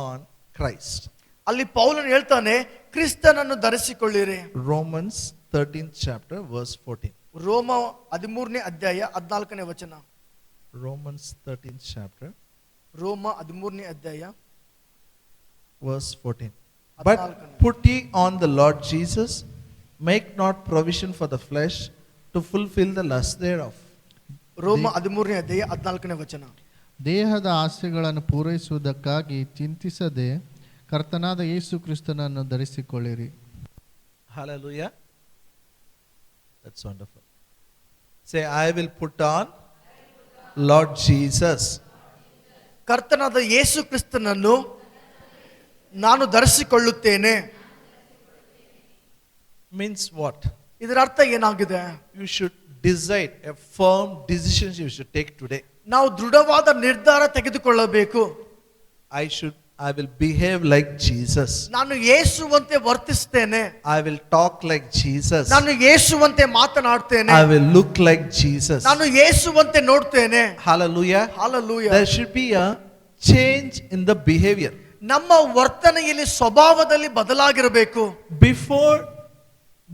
on Christ. ಅಲ್ಲಿ ಪೌಲನು ಹೇಳ್ತಾನೆ, ಕ್ರಿಸ್ತನನ್ನು ಧರಿಸಿಕೊಳ್ಳಿರಿ. Romans 13th chapter verse 14. ರೋಮ 13ನೇ ಅಧ್ಯಾಯ 14ನೇ ವಚನ. Romans 13th chapter ರೋಮ 13ನೇ ಅಧ್ಯಾಯ verse 14. But put ye on the Lord Jesus, make not provision for the flesh to fulfill the lust thereof. ರೋಮ 13ನೇ ಅಧ್ಯಾಯ 14ನೇ ವಚನ. ದೇಹದ ಆಸೆಗಳನ್ನು ಪೂರೈಸುವುದಕ್ಕಾಗಿ ಚಿಂತಿಸದೆ ಕರ್ತನಾದ ಯೇಸು ಕ್ರಿಸ್ತನನ್ನು ಧರಿಸಿಕೊಳ್ಳಿರಿ. Hallelujah. That's wonderful. Say, I will put on Lord Jesus. ಕರ್ತನಾದ ಯೇಸು ಕ್ರಿಸ್ತನನ್ನು ನಾನು ಧರಿಸಿಕೊಳ್ಳುತ್ತೇನೆ. Means what? ಇದರ ಅರ್ಥ ಏನಾಗಿದೆ? You should decide a firm decision you should take today. ನಾವು ದೃಢವಾದ ನಿರ್ಧಾರ ತೆಗೆದುಕೊಳ್ಳಬೇಕು. I will behave like Jesus. ನಾನು ಯೇಸುವಂತೆ ವರ್ತಿಸ್ತೇನೆ. I will talk like Jesus. ನಾನು ಯೇಸುವಂತೆ ಮಾತನಾಡ್ತೇನೆ. I will look like Jesus. ನಾನು ಯೇಸುವಂತೆ ನೋಡ್ತೇನೆ. Hallelujah. Hallelujah. There should be a change in the behavior. ನಮ್ಮ ವರ್ತನೆಯಲ್ಲಿ ಸ್ವಭಾವದಲ್ಲಿ ಬದಲಾಗಿರಬೇಕು. Before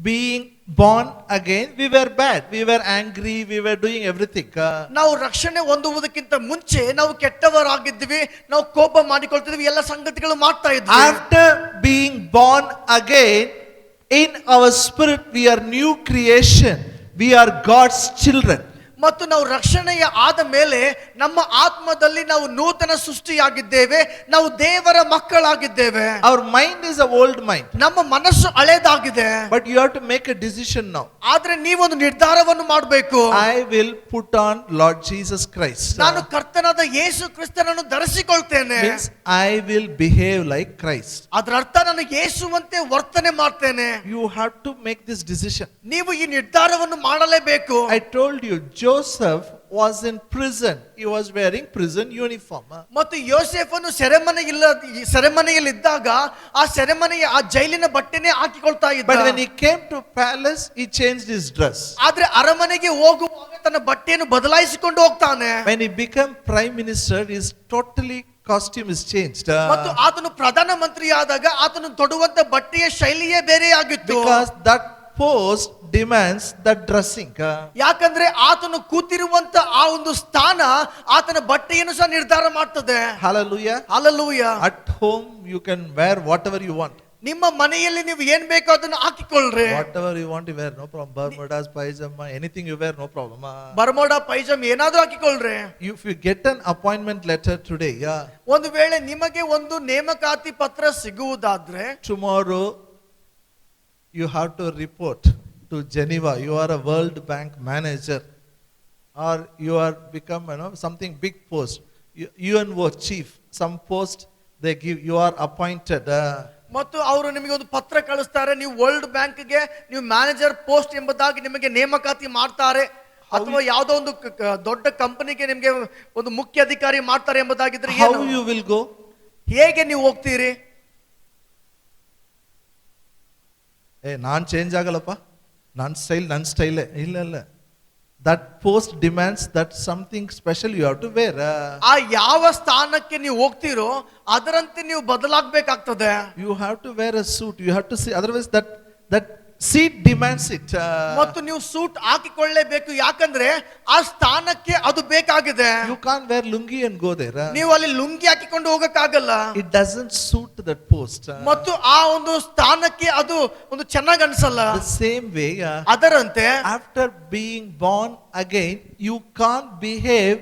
being born again, we were bad. We were angry. We were doing everything. ನಾವು ರಕ್ಷಣೆ ಹೊಂದುವುದಕ್ಕಿಂತ ಮುಂಚೆ ನಾವು ಕೆಟ್ಟವರಾಗಿದ್ವಿ, ನಾವು ಕೋಪ ಮಾಡಿಕೊಳ್ತಿದ್ವಿ, ಎಲ್ಲ ಸಂಗತಿಗಳು ಮಾಡ್ತಾ ಇದ್ವಿ. After being born again, in our spirit we are new creation. We are God's children. ಮತ್ತು ನಾವು ರಕ್ಷಣೆಯ ಆದ ಮೇಲೆ ನಮ್ಮ ಆತ್ಮದಲ್ಲಿ ನಾವು ನೂತನ ಸೃಷ್ಟಿಯಾಗಿದ್ದೇವೆ, ನಾವು ದೇವರ ಮಕ್ಕಳಾಗಿದ್ದೇವೆ. Our mind is an old mind. ನಮ್ಮ ಮನಸ್ಸು ಹಳೇದಾಗಿದೆ. But you have to make a decision now. ಆದ್ರೆ ನೀವೊಂದು ನಿರ್ಧಾರವನ್ನು ಮಾಡಬೇಕು. I will put on Lord Jesus Christ. ನಾನು ಕರ್ತನಾದ ಯೇಸು ಕ್ರಿಸ್ತನನ್ನು ಧರಿಸಿಕೊಳ್ತೇನೆ. Means I will behave like Christ. ಅದರ ಅರ್ಥ ನಾನು ಯೇಸುವಂತೆ ವರ್ತನೆ ಮಾಡ್ತೇನೆ. You have to make this decision. ನೀವು ಈ ನಿರ್ಧಾರವನ್ನು ಮಾಡಲೇಬೇಕು. I told you, Joseph was in prison. He was wearing prison uniform. ಮತ್ತು ಯೋಸೇಫನು ಸೆರೆಮನೆಯಲ್ಲಿದ್ದಾಗ ಆ ಸೆರೆಮನೆಯ ಆ ಜೈಲಿನ ಬಟ್ಟೆನೇ ಹಾಕಿಕೊಳ್ತಾ ಇದ್ದ. But when he came to palace, he changed his dress. ಆದ್ರೆ ಅರಮನೆಗೆ ಹೋಗುವಾಗ ತನ್ನ ಬಟ್ಟೆಯನ್ನು ಬದಲಾಯಿಸಿಕೊಂಡು ಹೋಗ್ತಾನೆ. When he became prime minister, his totally costume is changed. ಮತ್ತು ಆತನು ಪ್ರಧಾನ ಮಂತ್ರಿ ಆದಾಗ ಆತನು ತೊಡುವಂತ ಬಟ್ಟೆಯ ಶೈಲಿಯೇ ಬೇರೆ ಆಗಿತ್ತು. Because that post demands that dressing. ಯಾಕಂದ್ರೆ ಆತನು ಕೂತಿರುವಂತ ಆ ಒಂದು ಸ್ಥಾನ ಆತನ ಬಟ್ಟೆಯನ್ನು ಸಹ ನಿರ್ಧಾರ ಮಾಡ್ತದೆ. Hallelujah. Hallelujah. At home you can wear whatever you want. ನಿಮ್ಮ ಮನೆಯಲ್ಲಿ ನೀವು ಏನ್ ಬೇಕೋ ಅದನ್ನು ಹಾಕಿಕೊಳ್ಳ್ರಿ. Whatever you want you wear, no problem. Bermudas, pajama, anything you wear, no problem. Bermuda pyjama ಏನಾದ್ರೂ ಹಾಕಿಕೊಳ್ಳ್ರಿ. If you get an appointment letter today, ಒಂದು ವೇಳೆ ನಿಮಗೆ ಒಂದು ನೇಮಕಾತಿ ಪತ್ರ ಸಿಗುವುದಾದ್ರೆ, tomorrow you have to report to Geneva. You are a World Bank manager, or you are become something big post, UNO chief, some post they give, you are appointed. ಮತ್ತು ಅವರು ನಿಮಗೆ ಒಂದು ಪತ್ರ ಕಳಿಸ್ತಾರೆ, ನೀವು ವರ್ಲ್ಡ್ ಬ್ಯಾಂಕ್ಗೆ ನೀವು ಮ್ಯಾನೇಜರ್ ಪೋಸ್ಟ್ ಎಂಬುದಾಗಿ ನಿಮಗೆ ನೇಮಕಾತಿ ಮಾಡ್ತಾರೆ, ಅಥವಾ ಯಾವುದೋ ಒಂದು ದೊಡ್ಡ ಕಂಪನಿಗೆ ನಿಮಗೆ ಒಂದು ಮುಖ್ಯ ಅಧಿಕಾರಿ ಮಾಡ್ತಾರೆ ಎಂಬುದಾಗಿದ್ರೆ how you will go? ಹೇಗೆ ನೀವು ಹೋಗ್ತೀರಿ? ನಾನು ಚೇಂಜ್ ಆಗಲ್ಲಪ್ಪ, ನನ್ನ ಸ್ಟೈಲೇ ಇಲ್ಲ. That post demands that something special you have to wear. ಆ ಯಾವ ಸ್ಥಾನಕ್ಕೆ ನೀವು ಹೋಗ್ತೀರೋ ಅದರಂತೆ ನೀವು ಬದಲಾಗಬೇಕಾಗ್ತದೆ. You have to wear a suit. You have to see, otherwise that seat demands it. ಮತ್ತು ನೀವು ಸೂಟ್ ಹಾಕಿಕೊಳ್ಳಲೇಬೇಕು, ಯಾಕಂದ್ರೆ ಆ ಸ್ಥಾನಕ್ಕೆ ಅದು ಬೇಕಾಗಿದೆ. You can't wear lungi and go there. ನೀವು ಅಲ್ಲಿ ಲುಂಗಿ ಹಾಕಿಕೊಂಡು ಹೋಗಕ್ಕಾಗಲ್ಲ. It doesn't suit that post. ಮತ್ತು ಆ ಒಂದು ಸ್ಥಾನಕ್ಕೆ ಅದು ಒಂದು ಚೆನ್ನಾಗಿ ಅನ್ಸಲ್ಲ. The same way, ಅದರಂತೆ after being born again, you can't behave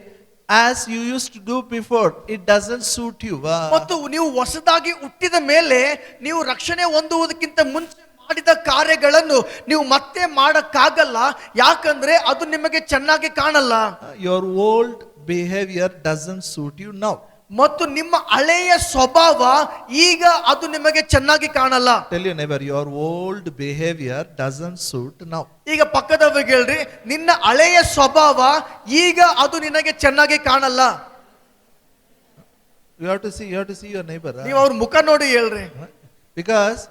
as you used to do before. It doesn't suit you. ಮತ್ತು ನೀವು ಹೊಸದಾಗಿ ಹುಟ್ಟಿದ ಮೇಲೆ ನೀವು ರಕ್ಷಣೆ ಹೊಂದುವುದಕ್ಕಿಂತ ಮುಂಚೆ ಮಾಡಿದ ಕಾರ್ಯಗಳನ್ನು ನೀವು ಮತ್ತೆ ಮಾಡಕ್ಕಾಗಲ್ಲ, ಯಾಕಂದ್ರೆ ಅದು ನಿಮಗೆ ಚೆನ್ನಾಗಿ ಕಾಣಲ್ಲ. Your old behavior doesn't suit you now. ಮತ್ತು ನಿಮ್ಮ ಹಳೆಯ ಸ್ವಭಾವ ಈಗ ಅದು ನಿಮಗೆ ಚೆನ್ನಾಗಿ ಕಾಣಲ್ಲ. Tell your neighbor, your old behavior doesn't suit now. ಈಗ ಪಕ್ಕದವರಿಗೆ ಹೇಳ್ರಿ, ನಿನ್ನ ಹಳೆಯ ಸ್ವಭಾವ ಈಗ ಅದು ನಿನಗೆ ಚೆನ್ನಾಗಿ ಕಾಣಲ್ಲ. You have to see your neighbor. ನೀವು ಅವ್ರ ಮುಖ ನೋಡಿ ಹೇಳ್ರಿ. Because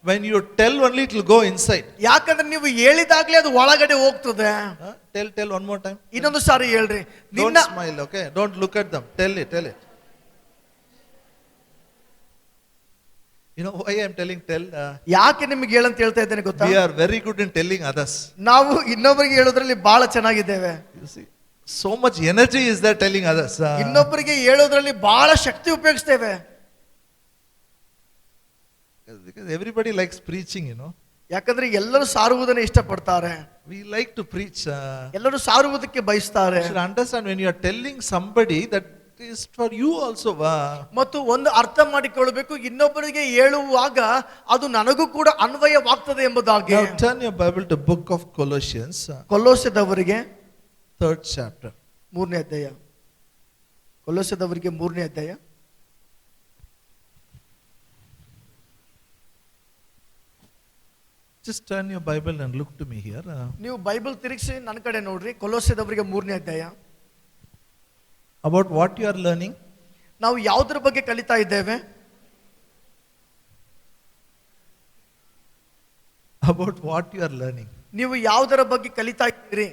when you tell only, it will go inside. ಯಾಕಂದ್ರೆ ನೀವು ಹೇಳಿದಾಗ್ಲೇ ಅದು ಒಳಗಡೆ ಹೋಗ್ತದೆ. Tell one more time. ಇನ್ನೊಂದು ಸಾರಿ ಹೇಳ್ರಿ. Don't smile, okay? Don't look at them. Tell it. You know why I am telling tell? ಯಾಕೆ ನಿಮಗೆ ಹೇಳಂತ ಹೇಳ್ತಾ ಇದ್ದೇನೆ ಗೊತ್ತಾ? We are very good in telling others. ನಾವು ಇನ್ನೊಬ್ಬರಿಗೆ ಹೇಳೋದ್ರಲ್ಲಿ ಬಹಳ ಚೆನ್ನಾಗಿದ್ದೇವೆ. You see, so much energy is there telling others. ಇನ್ನೊಬ್ಬರಿಗೆ ಹೇಳೋದ್ರಲ್ಲಿ ಬಹಳ ಶಕ್ತಿ ಉಪಯೋಗಿಸ್ತೇವೆ. Because everybody likes preaching, ಯಾಕಂದ್ರೆ ಎಲ್ಲರೂ ಸಾರುವುದನ್ನು ಇಷ್ಟಪಡ್ತಾರೆ. We like to preach. ಎಲ್ಲರೂ ಸಾರುವುದಕ್ಕೆ ಬಯಸ್ತಾರೆ. You should understand, when you are telling somebody, that is for you also. ಮತ್ತು ಒಂದು ಅರ್ಥ ಮಾಡಿಕೊಳ್ಳಬೇಕು, ಇನ್ನೊಬ್ಬರಿಗೆ ಹೇಳುವಾಗ ಅದು ನನಗೂ ಕೂಡ ಅನ್ವಯವಾಗ್ತದೆ ಎಂಬುದಾಗಿ. Now turn your Bible to book of Colossians. ಕೊಲೋಸ್ಯದವರಿಗೆ 3rd chapter. 3ನೇ ಅಧ್ಯಾಯ. ಕೊಲೋಸ್ಯದವರಿಗೆ 3ನೇ ಅಧ್ಯಾಯ. Just turn your Bible and look to me here. ನೀವು ಬೈಬಲ್ ತಿರುಗಿಸಿ ನನ್ನ ಕಡೆ ನೋಡ್ರಿ. ಕೊಲೋಸ್ಯದವರಿಗೆ 3ನೇ ಅಧ್ಯಾಯ. About what you are learning? ನಾವು ಯಾವುದರ ಬಗ್ಗೆ ಕಲಿತಾ ಇದ್ದೇವೆ? About what you are learning? ನೀವು ಯಾವುದರ ಬಗ್ಗೆ ಕಲಿತಾ ಇದ್ದೀರಿ?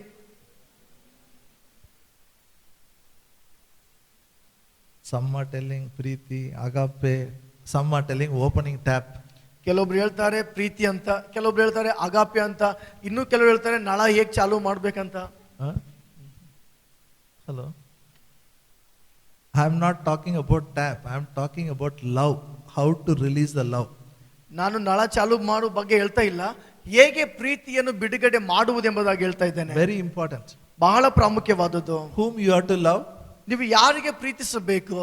Some are telling Preeti, Agape, some are telling opening tap. ಕೆಲವೊಬ್ರು ಹೇಳ್ತಾರೆ ಪ್ರೀತಿ ಅಂತ, ಕೆಲವೊಬ್ರು ಹೇಳ್ತಾರೆ ಅಗಾಪೆ ಅಂತ, ಇನ್ನು ಕೆಲವರು ಹೇಳ್ತಾರೆ ನಳ ಹೇಗೆ ಚಾಲು ಮಾಡ್ಬೇಕಂತ. Hello. I am not talking about tap. I am talking about love. How to release the love. ನಾನು ನಳ ಚಾಲು ಮಾಡುವ ಬಗ್ಗೆ ಹೇಳ್ತಾ ಇಲ್ಲ, ಹೇಗೆ ಪ್ರೀತಿಯನ್ನು ಬಿಡುಗಡೆ ಮಾಡುವುದೆಂಬುದಾಗಿ ಹೇಳ್ತಾ ಇದ್ದೇನೆ. Very important. ಬಹಳ ಪ್ರಾಮುಖ್ಯವಾದದ್ದು. Whom you are to love? ನೀವು ಯಾರಿಗೆ ಪ್ರೀತಿಸಬೇಕು?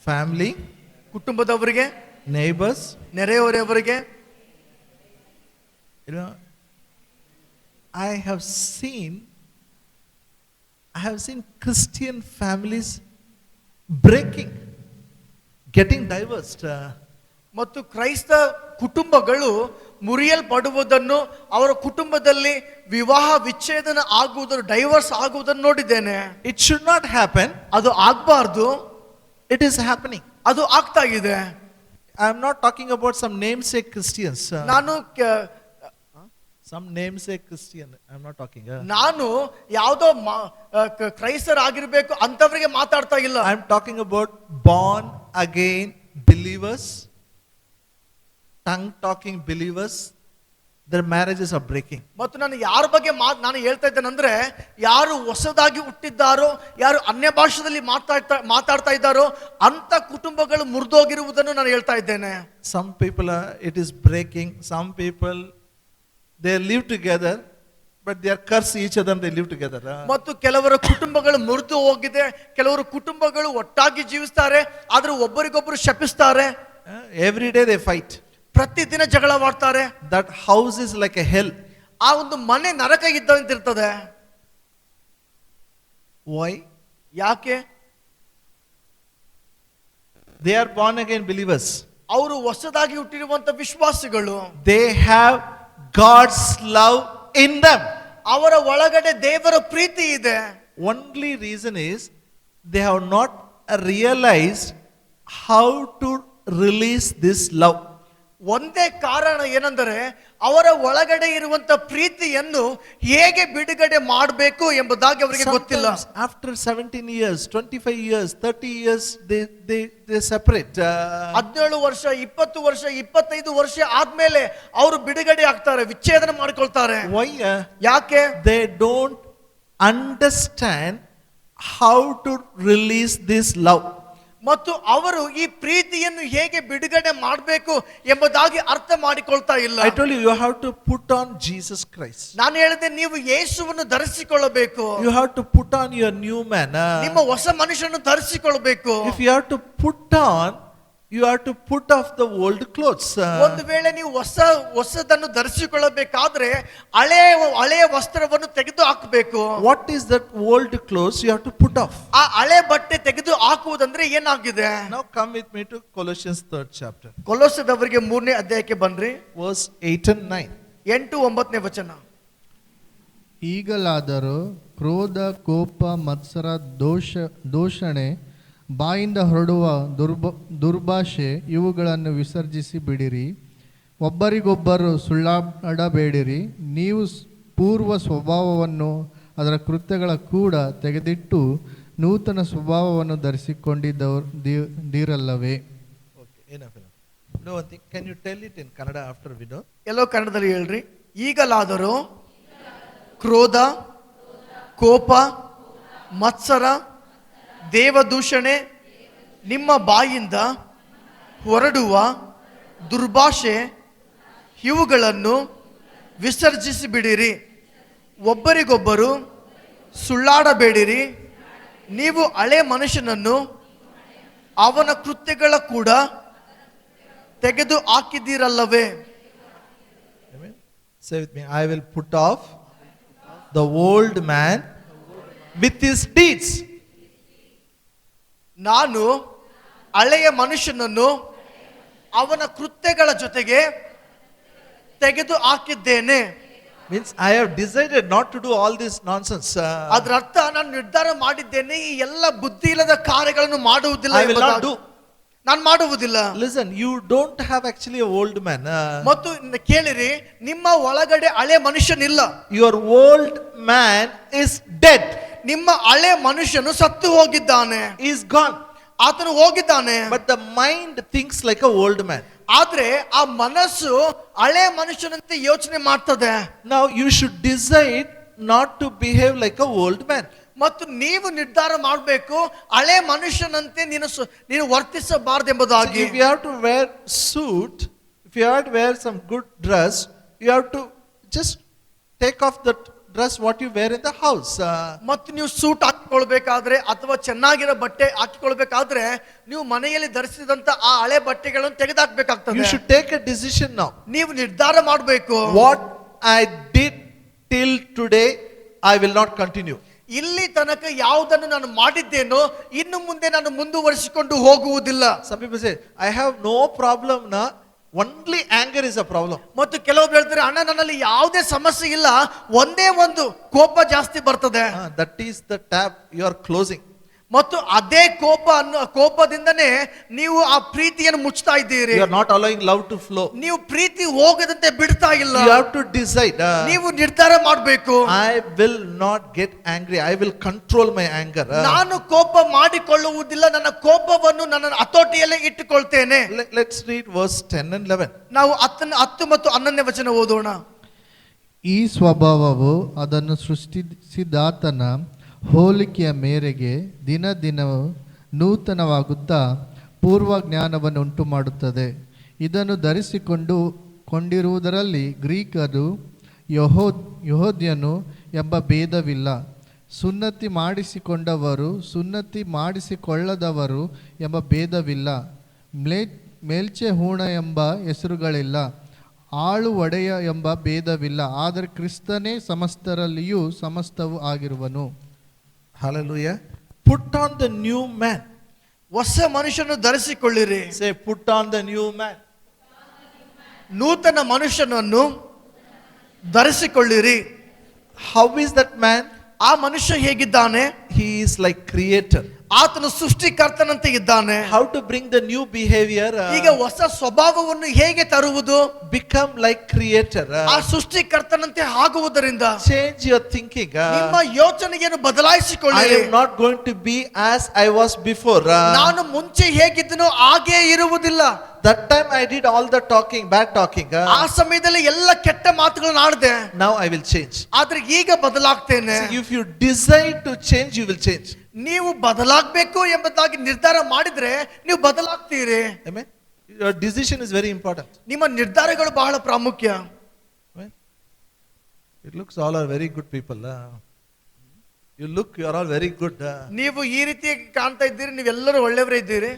Family, ಕುಟುಂಬದವರಿಗೆ, neighbors. ನೆರೆಯವರವರಿಗೆ. You know, I have seen Christian families breaking, getting divorced. ಮತ್ತು ಕ್ರೈಸ್ತ ಕುಟುಂಬಗಳು ಮುರಿಯಲ್ಪಡುವುದನ್ನು, ಅವರ ಕುಟುಂಬದಲ್ಲಿ ವಿವಾಹ ವಿಚ್ಛೇದನ ಆಗುವುದನ್ನು, ಡೈವರ್ಸ್ ಆಗುವುದನ್ನು ನೋಡಿದ್ದೇನೆ. It should not happen. ಅದು ಆಗ್ಬಾರ್ದು, It is happening. ಅದು ಆಗ್ತಾ ಇದೆ. I am not talking about some namesake Christians. ನಾನು Some namesake Christian. I am not talking. ನಾನು ಯಾವುದೋ ಕ್ರೈಸ್ತರಾಗಿರ್ಬೇಕು ಅಂತವರಿಗೆ ಮಾತಾಡ್ತಾ ಇಲ್ಲ. I am talking about born again believers, tongue talking believers. Their marriages are breaking. ಮತ್ತು ನಾನು ಯಾರ ಬಗ್ಗೆ ನಾನು ಹೇಳ್ತಾ ಇದ್ದೇನೆಂದ್ರೆ, ಯಾರು ಹೊಸದಾಗಿ ಹುಟ್ಟಿದ್ದಾರೋ, ಯಾರು ಅನ್ಯ ಭಾಷೆಯಲ್ಲಿ ಮಾತಾಡ್ತಾ ಇದ್ದಾರೋ ಅಂತ ಕುಟುಂಬಗಳು ಮುರಿದೋಗಿರುವುದನ್ನು ನಾನು ಹೇಳ್ತಾ ಇದ್ದೇನೆ. Some people it is breaking. Some people they live together, but they are curse each other. They live together. ಮತ್ತು ಕೆಲವರ ಕುಟುಂಬಗಳು ಮುರಿದು ಹೋಗಿದೆ, ಕೆಲವರು ಕುಟುಂಬಗಳು ಒಟ್ಟಾಗಿ ಜೀವಿಸ್ತಾರೆ, ಆದ್ರೆ ಒಬ್ಬರಿಗೊಬ್ಬರು ಶಪಿಸ್ತಾರೆ. Every day they fight. ಪ್ರತಿದಿನ ಜಗಳವಾಡ್ತಾರೆ. That house is like a hell. ಆ ಒಂದು ಮನೆ ನರಕ ಇದ್ದಂತಿರ್ತದೆ. Why? ಯಾಕೆ? They are born again believers. ಅವರು ಹೊಸದಾಗಿ ಹುಟ್ಟಿರುವಂತ ವಿಶ್ವಾಸಿಗಳು. They have God's love in them. ಅವರ ಒಳಗಡೆ ದೇವರ ಪ್ರೀತಿ ಇದೆ. Only reason is they have not realized how to release this love. ಒಂದೇ ಕಾರಣ ಏನೆಂದರೆ, ಅವರ ಒಳಗಡೆ ಇರುವಂತ ಪ್ರೀತಿಯನ್ನು ಹೇಗೆ ಬಿಡುಗಡೆ ಮಾಡಬೇಕು ಎಂಬುದಾಗಿ ಅವರಿಗೆ ಗೊತ್ತಿಲ್ಲ. After 17 years, 25 years, 30 years, they separate. 17 ವರ್ಷ, 20 ವರ್ಷ, 25 ವರ್ಷ ಆದ್ಮೇಲೆ ಅವರು ಬಿಡುಗಡೆ ಆಗ್ತಾರೆ, ವಿಚ್ಛೇದನ ಮಾಡಿಕೊಳ್ತಾರೆ. Why? ಯಾಕೆ? They don't understand how to release this love. ಮತ್ತು ಅವರು ಈ ಪ್ರೀತಿಯನ್ನು ಹೇಗೆ ಬಿಡುಗಡೆ ಮಾಡಬೇಕು ಎಂಬುದಾಗಿ ಅರ್ಥ ಮಾಡಿಕೊಳ್ತಾ ಇಲ್ಲ. I told you, you have to put on Jesus Christ. ನಾನು ಹೇಳಿದೆ, ನೀವು ಯೇಸುವನ್ನು ಧರಿಸಿಕೊಳ್ಳಬೇಕು. You have to put on your new man. ನಿಮ್ಮ ಹೊಸ ಮನುಷ್ಯನನ್ನು ಧರಿಸಿಕೊಳ್ಳಬೇಕು. If you have to put on, you have to put off the old clothes. ಒಂದು ವೇಳೆ ನೀವು ಹೊಸದನ್ನು ಧರಿಸಿಕೊಳ್ಳಬೇಕಾದ್ರೆ ಹಳೆಯ ವಸ್ತ್ರವನ್ನು ತೆಗೆದು ಹಾಕಬೇಕು. What is that old clothes you have to put off? ಆ ಹಳೆ ಬಟ್ಟೆ ತೆಗೆದು ಹಾಕುವುದಂದ್ರೆ ಏನಾಗಿದೆ? Now come with me to Colossians 3rd chapter. ಕೊಲೋಸ್ಯದವರಿಗೆ 3ನೇ ಅಧ್ಯಾಯಕ್ಕೆ ಬನ್ರಿ. Verse 8 and 9. 8-9ನೇ ವಚನ. ಈಗಲಾದರೂ ಕ್ರೋಧ, ಕೋಪ, ಮತ್ಸರ, ದೂಷಣೆ, ಬಾಯಿಂದ ಹೊರಡುವ ದುರ್ಭಾಷೆ ಇವುಗಳನ್ನು ವಿಸರ್ಜಿಸಿ ಬಿಡಿರಿ. ಒಬ್ಬರಿಗೊಬ್ಬರು ಸುಳ್ಳಾಡಬೇಡಿರಿ. ನೀವು ಪೂರ್ವ ಸ್ವಭಾವವನ್ನು ಅದರ ಕೃತ್ಯಗಳ ಕೂಡ ತೆಗೆದಿಟ್ಟು ನೂತನ ಸ್ವಭಾವವನ್ನು ಧರಿಸಿಕೊಂಡಿದ್ದೀರಲ್ಲವೇ? Can you tell it in Kannada after video? ಎಲ್ಲೋ ಕನ್ನಡದಲ್ಲಿ ಹೇಳ್ರಿ. ಈಗಲಾದರೂ ಕ್ರೋಧ, ಕೋಪ, ಮತ್ಸರ, ದೇವದೂಷಣೆ, ನಿಮ್ಮ ಬಾಯಿಂದ ಹೊರಡುವ ದುರ್ಭಾಷೆ ಇವುಗಳನ್ನು ವಿಸರ್ಜಿಸಿ ಬಿಡಿರಿ. ಒಬ್ಬರಿಗೊಬ್ಬರು ಸುಳ್ಳಾಡಬೇಡಿರಿ. ನೀವು ಹಳೆ ಮನುಷ್ಯನನ್ನು ಅವನ ಕೃತ್ಯಗಳ ಕೂಡ ತೆಗೆದು ಹಾಕಿದ್ದೀರಲ್ಲವೇ? Say with me, I will put off the old man with his deeds. ನಾನು ಹಳೆಯ ಮನುಷ್ಯನನ್ನು ಅವನ ಕೃತ್ಯಗಳ ಜೊತೆಗೆ ತೆಗೆದು ಹಾಕಿದ್ದೇನೆ. Means I have decided not to do all this nonsense. ಅದರ ಅರ್ಥ ನಾನು ನಿರ್ಧಾರ ಮಾಡಿದ್ದೇನೆ ಈ ಎಲ್ಲ ಬುದ್ಧಿ ಇಲ್ಲದ ಕಾರ್ಯಗಳನ್ನು ಮಾಡುವುದಿಲ್ಲ I will not ಎಂಬುದಾಗಿ. do. ನಾನು ಮಾಡುವುದಿಲ್ಲ. Listen, you don't have actually a old man. ಮತ್ತು ಕೇಳಿರಿ, ನಿಮ್ಮ ಒಳಗಡೆ ಹಳೆ ಮನುಷ್ಯನಿಲ್ಲ. Your old man is dead. ನಿಮ್ಮ ಹಳೆ ಮನುಷ್ಯನು ಸತ್ತು ಹೋಗಿದ್ದಾನೆ, He is gone. ಆತನು ಹೋಗಿದ್ದಾನೆ. But the mind thinks like a old man. ಆದ್ರೆ ಆ ಮನಸ್ಸು ಹಳೆ ಮನುಷ್ಯನಂತೆ ಯೋಚನೆ ಮಾಡ್ತದೆ. Now you should decide not to behave like a old man. ಮತ್ತು ನೀವು ನಿರ್ಧಾರ ಮಾಡಬೇಕು ಹಳೆ ಮನುಷ್ಯನಂತೆ ನೀನು ವರ್ತಿಸಬಾರದೆಂಬುದಾಗಿ. If you have to wear suit, if you have to wear some good dress, you have to just take off that dress what you wear in the house. ಮತ್ತು ನೀವು suit ಹಾಕಿಕೊಳ್ಬೇಕಾದ್ರೆ ಅಥವಾ ಚೆನ್ನಾಗಿರೋ ಬಟ್ಟೆ ಹಾಕಿಕೊಳ್ಬೇಕಾದ್ರೆ ನೀವು ಮನೆಯಲ್ಲಿ ಧರಿಸಿದಂತ ಆ ಹಳೆ ಬಟ್ಟೆಗಳನ್ನು ತೆಗೆದುಹಾಕಬೇಕಾಗ್ತದೆ. You should take a decision now. ನೀವು ನಿರ್ಧಾರ ಮಾಡಬೇಕು. What I did till today, I will not continue. ಇಲ್ಲಿ ತನಕ ಯಾವುದನ್ನು ನಾನು ಮಾಡಿದ್ದೇನೋ ಇನ್ನು ಮುಂದೆ ನಾನು ಮುಂದುವರಿಸಿಕೊಂಡು ಹೋಗುವುದಿಲ್ಲ. Some people say, I have no problem na. Only anger is a problem. ಮತ್ತು ಕೆಲವೊಬ್ರು ಹೇಳ್ತಾರೆ, ಅಣ್ಣ ನನ್ನಲ್ಲಿ ಯಾವುದೇ ಸಮಸ್ಯೆ ಇಲ್ಲ, ಒಂದೇ ಒಂದು ಕೋಪ ಜಾಸ್ತಿ ಬರ್ತದೆ. That is the tab you are closing. ಮತ್ತು ಅದೇ ಕೋಪದಿಂದನೇ ನೀವು ಆ ಪ್ರೀತಿಯನ್ನು ಮುಚ್ತಾ ಇದ್ದೀರಿ. You are not allowing love to flow. ನೀವು ಪ್ರೀತಿ ಹೋಗದಂತೆ ಬಿಡ್ತಾ ಇಲ್ಲ. You have to decide. ನೀವು ನಿರ್ಧಾರ ಮಾಡಬೇಕು. I will not get angry. I will control my anger. ನಾನು ಕೋಪ ಮಾಡಿಕೊಳ್ಳುವುದಿಲ್ಲ, ನನ್ನ ಕೋಪವನ್ನು ನನ್ನ ಹತೋಟಿಯಲ್ಲೇ ಇಟ್ಟುಕೊಳ್ತೇನೆ. Let's read verse 10 and 11. ನಾವು 10 ಮತ್ತು 11ನೇ ವಚನ ಓದೋಣ. ಈ ಸ್ವಭಾವವು ಅದನ್ನು ಸೃಷ್ಟಿಸಿದಾತನ ಹೋಲಿಕೆಯ ಮೇರೆಗೆ ದಿನ ದಿನವೂ ನೂತನವಾಗುತ್ತಾ ಪೂರ್ವ ಜ್ಞಾನವನ್ನು ಉಂಟು ಮಾಡುತ್ತದೆ. ಇದನ್ನು ಕೊಂಡಿರುವುದರಲ್ಲಿ ಗ್ರೀಕರು ಯಹೂದ್ಯನು ಎಂಬ ಭೇದವಿಲ್ಲ, ಸುನ್ನತಿ ಮಾಡಿಸಿಕೊಂಡವರು ಸುನ್ನತಿ ಮಾಡಿಸಿಕೊಳ್ಳದವರು ಎಂಬ ಭೇದವಿಲ್ಲ, ಮೇಲ್ಚೆ ಹೂಣ ಎಂಬ ಹೆಸರುಗಳಿಲ್ಲ, ಆಳು ಒಡೆಯ ಎಂಬ ಭೇದವಿಲ್ಲ, ಆದರೆ ಕ್ರಿಸ್ತನೇ ಸಮಸ್ತರಲ್ಲಿಯೂ ಸಮಸ್ತವೂ ಆಗಿರುವನು. Hallelujah. Put on the new man. ಹೊಸ ಮನುಷ್ಯನನ್ನು ಧರಿಸಿಕೊಳ್ಳಿರಿ. Say, put on the new man. ನೂತನ ಮನುಷ್ಯನನ್ನು ಧರಿಸಿಕೊಳ್ಳಿರಿ. How is that man? ಆ ಮನುಷ್ಯ ಹೇಗಿದ್ದಾನೆ? He is like creator. ಆತನು ಸೃಷ್ಟಿಕರ್ತನಂತೆ ಇದ್ದಾನೆ. How to bring the new behavior? ಈಗ ಹೊಸ ಸ್ವಭಾವವನ್ನು ಹೇಗೆ ತರುವುದು? Become like creator. ಆ ಸೃಷ್ಟಿಕರ್ತನಂತೆ ಆಗುವುದರಿಂದ Change your thinking. ನಿಮ್ಮ ಯೋಚನೆಯನ್ನು I ಬದಲಾಯಿಸಿಕೊಳ್ಳಿರಿ. am not going to be as I was before. ನಾನು ಮುಂಚೆ ಹೇಗಿದ್ದನೋ ಹಾಗೇ ಇರುವುದಿಲ್ಲ. That time I did all the talking, bad talking. ಆ ಸಮಯದಲ್ಲಿ ಎಲ್ಲ ಕೆಟ್ಟ ಮಾತುಗಳನ್ನು ಆಡಿದೆ. Now I will change. ಆದ್ರೆ ಈಗ ಬದಲಾಗ್ತೇನೆ. See, if you decide to change, you will change. ನೀವು ಬದಲಾಗಬೇಕು ಎಂಬುದಾಗಿ ನಿರ್ಧಾರ ಮಾಡಿದ್ರೆ ನೀವು ಬದಲಾಗ್ತೀರಿ. Amen. Your decision is very important. ನಿಮ್ಮ ನಿರ್ಧಾರಗಳು ಬಹಳ ಪ್ರಾಮುಖ್ಯ. Amen. It looks all are very good people. You are all very good. ನೀವು ಈ ರೀತಿ ಕಾಣ್ತಾ ಇದ್ದೀರಿ, ನೀವೆಲ್ಲರೂ ಒಳ್ಳೆಯವರೇ ಇದ್ದೀರಿ.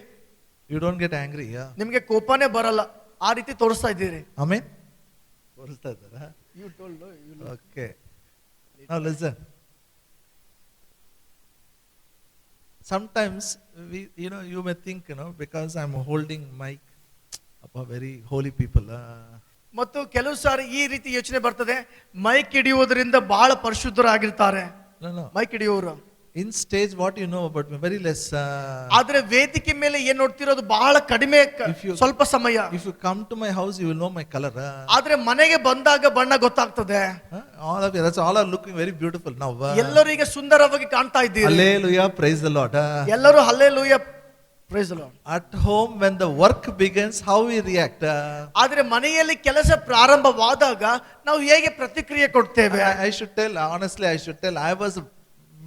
You don't get angry. ನಿಮಗೆ ಕೋಪನೇ ಬರಲ್ಲ, ಆ ರೀತಿ ತೋರಿಸ್ತಾ ಇದ್ದೀರಿ. Amen. Okay. Now listen. Sometimes you may think, because I'm holding mic up very holy people. ಮತ್ತು ಕೆಲವು ಸಾರಿ ಈ ರೀತಿ ಯೋಚನೆ ಬರ್ತದೆ, ಮೈಕ್ ಹಿಡಿಯುವುದರಿಂದ ಬಹಳ ಪರಿಶುದ್ಧರಾಗಿರ್ತಾರೆ. No. ಮೈಕ್ ಹಿಡಿಯುವರು In stage, what you know about me? Very less. ಆದ್ರೆ ವೇದಿಕೆ ಮೇಲೆ ಏನ್ ನೋಡ್ತಿರೋದು ಬಹಳ ಕಡಿಮೆ, ಸ್ವಲ್ಪ ಸಮಯ. If you come to my house, you will know my color. ಆದ್ರೆ ಮನೆಗೆ ಬಂದಾಗ ಬಣ್ಣ ಗೊತ್ತಾಗ್ತದೆ. All of you, that's all are looking very beautiful now. ಎಲ್ಲರೂ ಈಗ ಸುಂದರವಾಗಿ ಕಾಣ್ತಾ ಇದ್ದೀರಿ. Hallelujah, praise the Lord. ಎಲ್ಲರೂ hallelujah, praise the Lord. At home, when the work begins, how we react? ಆದ್ರೆ ಮನೆಯಲ್ಲಿ ಕೆಲಸ ಪ್ರಾರಂಭವಾದಾಗ ನಾವು ಹೇಗೆ ಪ್ರತಿಕ್ರಿಯೆ ಕೊಡ್ತೇವೆ? I should tell, honestly, I was a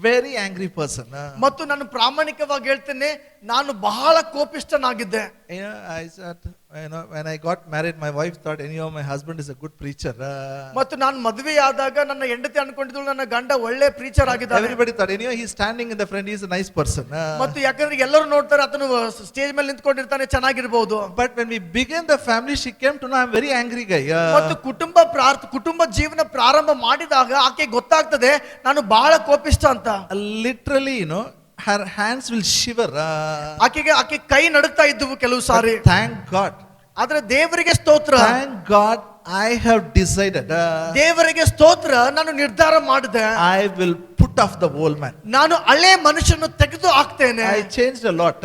very angry person. ಮತ್ತು ನಾನು ಪ್ರಾಮಾಣಿಕವಾಗಿ ಹೇಳ್ತೇನೆ, ನಾನು ಬಹಳ ಕೋಪಿಷ್ಠನಾಗಿದ್ದೆ. I said, when I got married, my wife thought, my husband is a good preacher. ಮತ್ತು ನಾನು ಮದುವೆಯಾದಾಗ ನನ್ನ ಹೆಂಡತಿ ಅನ್ಕೊಂಡಿದ್ದಳು ನನ್ನ ಗಂಡ ಒಳ್ಳೆ ಪ್ರೀಚರ್ ಆಗಿದ್ದಾನೆ. Everybody thought, he's standing in the front, he's a nice person. ಮತ್ತು ಯಾಕಂದ್ರೆ ಎಲ್ಲರೂ ನೋಡ್ತಾರೆ ಆತನು ಸ್ಟೇಜ್ ಮೇಲೆ ನಿಂತ್ಕೊಂಡಿರ್ತಾನೆ, ಚೆನ್ನಾಗಿರಬಹುದು. But when we began the family, she came to know I'm very angry guy. ಮತ್ತು ಕುಟುಂಬ ಜೀವನ ಪ್ರಾರಂಭ ಮಾಡಿದಾಗ ಆಕೆ ಗೊತ್ತಾಗ್ತದೆ ನಾನು ಬಹಳ ಕೋಪಿಷ್ಠ ಅಂತ. Literally, her hands will shiver. ಆಕೆ ಕೈ ನಡುಗ್ತಾ ಇದ್ದವು ಕೆಲವು ಸಾರಿ. Thank God. ಆದ್ರೆ ದೇವರಿಗೆ ಸ್ತೋತ್ರ. Thank God I have decided, ದೇವರಿಗೆ ಸ್ತೋತ್ರ, ನಾನು ನಿರ್ಧಾರ ಮಾಡಿದೆ, I will put off the old man. ನಾನು ಹಳೆ ಮನುಷ್ಯನ ತೆಗೆದು ಹಾಕ್ತೇನೆ. I changed a lot.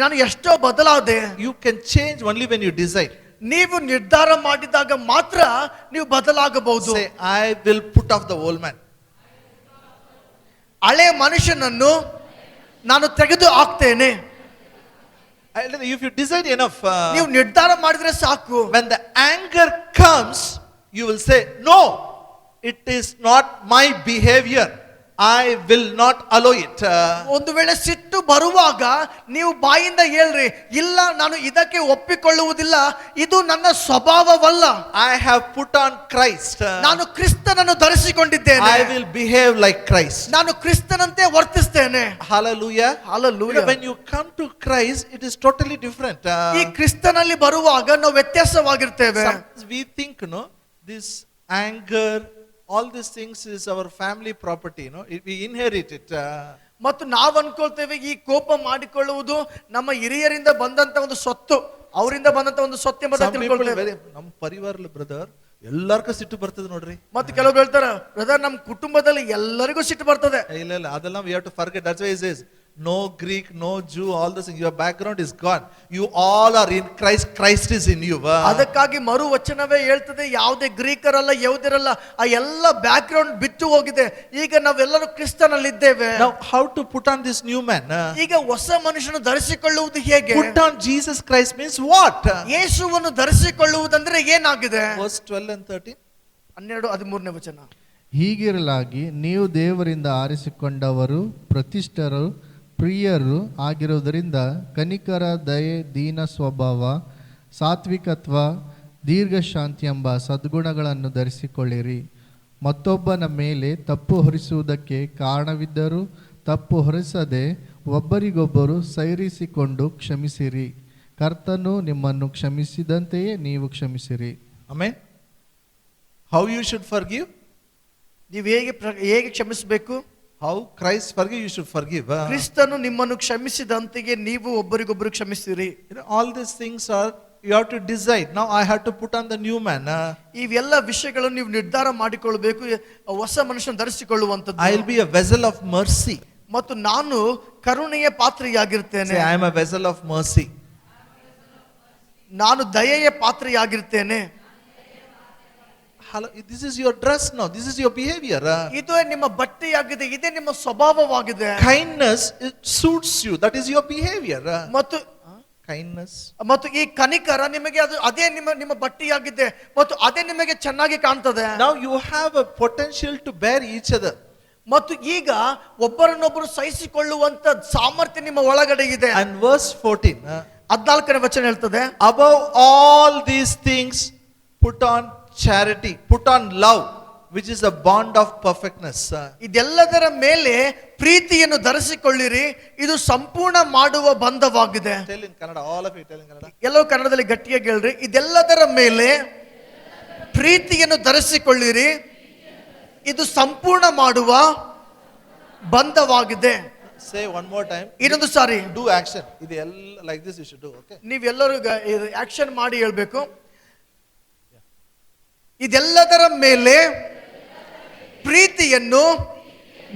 ನಾನು ಎಷ್ಟೋ ಬದಲಾದೆ. You can change only when you decide. ನೀವು ನಿರ್ಧಾರ ಮಾಡಿದಾಗ ಮಾತ್ರ ನೀವು ಬದಲಾಗಬಹುದು. Say, I will put off the old man. ಹಳೆ ಮನುಷ್ಯನನ್ನು ನಾನು ತೆಗೆದು ಹಾಕ್ತೇನೆ. If you decide enough, ನೀವು ನಿರ್ಧಾರ ಮಾಡಿದ್ರೆ ಸಾಕು. when the anger comes, you will say, no, it is not my behavior. I will not allow it. ಒಂದು ವೇಳೆ ಸಿಟ್ಟು ಬರುವಾಗ ನೀವು ಬಾಯಿಂದ ಹೇಳ್ರಿ, ಇಲ್ಲ ನಾನು ಇದಕ್ಕೆ ಒಪ್ಪಿಕೊಳ್ಳುವುದಿಲ್ಲ, ಇದು ನನ್ನ ಸ್ವಭಾವವಲ್ಲ. I have put on Christ. ನಾನು ಕ್ರಿಸ್ತನನ್ನು ಧರಿಸಿಕೊಂಡಿದ್ದೇನೆ. I will behave like Christ. ನಾನು ಕ್ರಿಸ್ತನಂತೆ ವರ್ತಿಸ್ತೇನೆ. Hallelujah. Hallelujah. When you come to Christ, it is totally different. ಈ ಕ್ರಿಸ್ತನಲ್ಲಿ ಬರುವಾಗ ನಾವು ವ್ಯತ್ಯಾಸವಾಗಿರ್ತೇವೆ. Sometimes we think, this anger, all these things is our family property, we inherit it. ಮತ್ತು ನಾವು ಅನ್ಕೊಳ್ತೇವೆ ಈ ಕೋಪ ಮಾಡಿಕೊಳ್ಳುವುದು ನಮ್ಮ ಹಿರಿಯರಿಂದ ಬಂದಂತ ಒಂದು ಸ್ವತ್ತು, ಅವರಿಂದ ಬಂದಂತ ಒಂದು ಸ್ವತ್ತು ಎಂಬುದನ್ನು ತಿಳ್ಕೊಳ್ತೇವೆ. ನಮ್ಮ ಪರಿವಾರ ಬ್ರದರ್ ಎಲ್ಲರಿಗೂ ಸಿಟ್ಟು ಬರ್ತದೆ ನೋಡ್ರಿ. ಮತ್ತೆ ಕೆಲವರು ಹೇಳ್ತಾರೆ, ಬ್ರದರ್ ನಮ್ಮ ಕುಟುಂಬದಲ್ಲಿ ಎಲ್ಲರಿಗೂ ಸಿಟ್ಟು ಬರ್ತದೆ. ಇಲ್ಲ ಅದೆಲ್ಲ we have to forget. That's why he says, no Greek, no Jew, all this, your background is gone. You all are in Christ. Christ is in you. ಅದಕ್ಕಾಗಿ ಮರು ವಚನವೇ ಹೇಳ್ತದೆ, ಯಾವುದೇ ಗ್ರೀಕರಲ್ಲ ಯಹೂದ್ಯರಲ್ಲ, ಆ ಎಲ್ಲ ಬ್ಯಾಕ್ ಗ್ರೌಂಡ್ ಬಿಟ್ಟು ಹೋಗಿದೆ. ಈಗ ನಾವೆಲ್ಲರೂ ಕ್ರಿಸ್ತನಲ್ಲಿ ಇದ್ದೇವೆ. Now how to put on this new man? ಈಗ ಹೊಸ ಮನುಷ್ಯನು ಧರಿಸಿಕೊಳ್ಳುವುದು ಹೇಗೆ? Put on Jesus Christ means what? ಯೇಸುವನ್ನು ಧರಿಸಿಕೊಳ್ಳುವುದಂದ್ರೆ ಏನಾಗಿದೆ? Verse 12 and 13. 12-13ನೇ ವಚನ. ಹೀಗಿರಲಾಗಿ ನೀವು ದೇವರಿಂದ ಆರಿಸಿಕೊಂಡವರು, ಪ್ರತಿಷ್ಠರು, ಪ್ರಿಯರು ಆಗಿರುವುದರಿಂದ ಕನಿಕರ, ದಯೆ, ದೀನ ಸ್ವಭಾವ, ಸಾತ್ವಿಕತ್ವ, ದೀರ್ಘಶಾಂತಿ ಎಂಬ ಸದ್ಗುಣಗಳನ್ನು ಧರಿಸಿಕೊಳ್ಳಿರಿ. ಮತ್ತೊಬ್ಬನ ಮೇಲೆ ತಪ್ಪು ಹೊರಿಸುವುದಕ್ಕೆ ಕಾರಣವಿದ್ದರೂ ತಪ್ಪು ಹೊರಿಸದೆ ಒಬ್ಬರಿಗೊಬ್ಬರು ಸೈರಿಸಿಕೊಂಡು ಕ್ಷಮಿಸಿರಿ. ಕರ್ತನು ನಿಮ್ಮನ್ನು ಕ್ಷಮಿಸಿದಂತೆಯೇ ನೀವು ಕ್ಷಮಿಸಿರಿ. Amen. How you should forgive? ನೀವು ಹೇಗೆ ಕ್ಷಮಿಸಬೇಕು? How Christ forgive, you should forgive. ಕ್ರಿಸ್ತನು ನಿಮ್ಮನ್ನು ಕ್ಷಮಿಸಿದಂತೆಯೇ ನೀವು ಒಬ್ಬರಿಗೊಬ್ಬರು ಕ್ಷಮಿಸಿರಿ. All these things are, you have to decide. Now I have to put on the new man. ಇವೆಲ್ಲ ವಿಷಯಗಳನ್ನು ನೀವು ನಿರ್ಧಾರ ಮಾಡಿಕೊಳ್ಳಬೇಕು, ಹೊಸ ಮನುಷ್ಯನ ಧರಿಸಿಕೊಳ್ಳುವಂತದ್ದು. I will be a vessel of mercy. ಮತ್ತು ನಾನು ಕರುಣೆಯ ಪಾತ್ರೆಯಾಗಿರ್ತೇನೆ. Say, I am a vessel of mercy. ನಾನು ದಯೆಯ ಪಾತ್ರೆಯಾಗಿರ್ತೇನೆ. This is your dress now. This is your behavior. ಇದು ನಿಮ್ಮ ಬಟ್ಟೆಯಾಗಿದೆ, ಇದೇ ನಿಮ್ಮ ಸ್ವಭಾವವಾಗಿದೆ. Kindness, it suits you. That is your behavior. ಮತ್ತು kindness. ಮತ್ತು ಈ ಕನಿಕರ ನಿಮಗೆ ಅದೇ ನಿಮ್ಮ ಬಟ್ಟೆಯಾಗಿದೆ ಮತ್ತು ಅದೇ ನಿಮಗೆ ಚೆನ್ನಾಗಿ ಕಾಣ್ತದೆ. Now you have a potential to bear each other. ಮತ್ತು ಈಗ ಒಬ್ಬರನ್ನೊಬ್ಬರು ಸಹಿಸಿಕೊಳ್ಳುವಂತ ಸಾಮರ್ಥ್ಯ ನಿಮ್ಮ ಒಳಗಡೆ ಇದೆ. And verse 14. 14ನೇ ವಚನ ಹೇಳ್ತದೆ, above all these things put on charity, put on love, which is a bond of perfectness. ಇದೆಲ್ಲದರ ಮೇಲೆ ಪ್ರೀತಿಯನ್ನು ಧರಿಸಿಕೊಳ್ಳಿರಿ, ಇದು ಸಂಪೂರ್ಣ ಮಾಡುವ ಬಂಧವಾಗಿದೆ. Tell in Kannada, all of you tell in Kannada. ಎಲ್ಲರೂ ಕನ್ನಡದಲ್ಲಿ ಗಟ್ಟಿಯಾಗಿ ಹೇಳ್ರಿ, ಇದೆಲ್ಲದರ ಮೇಲೆ ಪ್ರೀತಿಯನ್ನು ಧರಿಸಿಕೊಳ್ಳಿರಿ, ಇದು ಸಂಪೂರ್ಣ ಮಾಡುವ ಬಂಧವಾಗಿದೆ. Say one more time. ಇನ್ನೊಂದು ಸಾರಿ Do action. ಇದೆಲ್ಲ like this you should do, okay? ನೀವೆಲ್ಲರೂ ಆಕ್ಷನ್ ಮಾಡಿ ಹೇಳ್ಬೇಕು. ಇದೆಲ್ಲದರ ಮೇಲೆ ಪ್ರೀತಿಯನ್ನು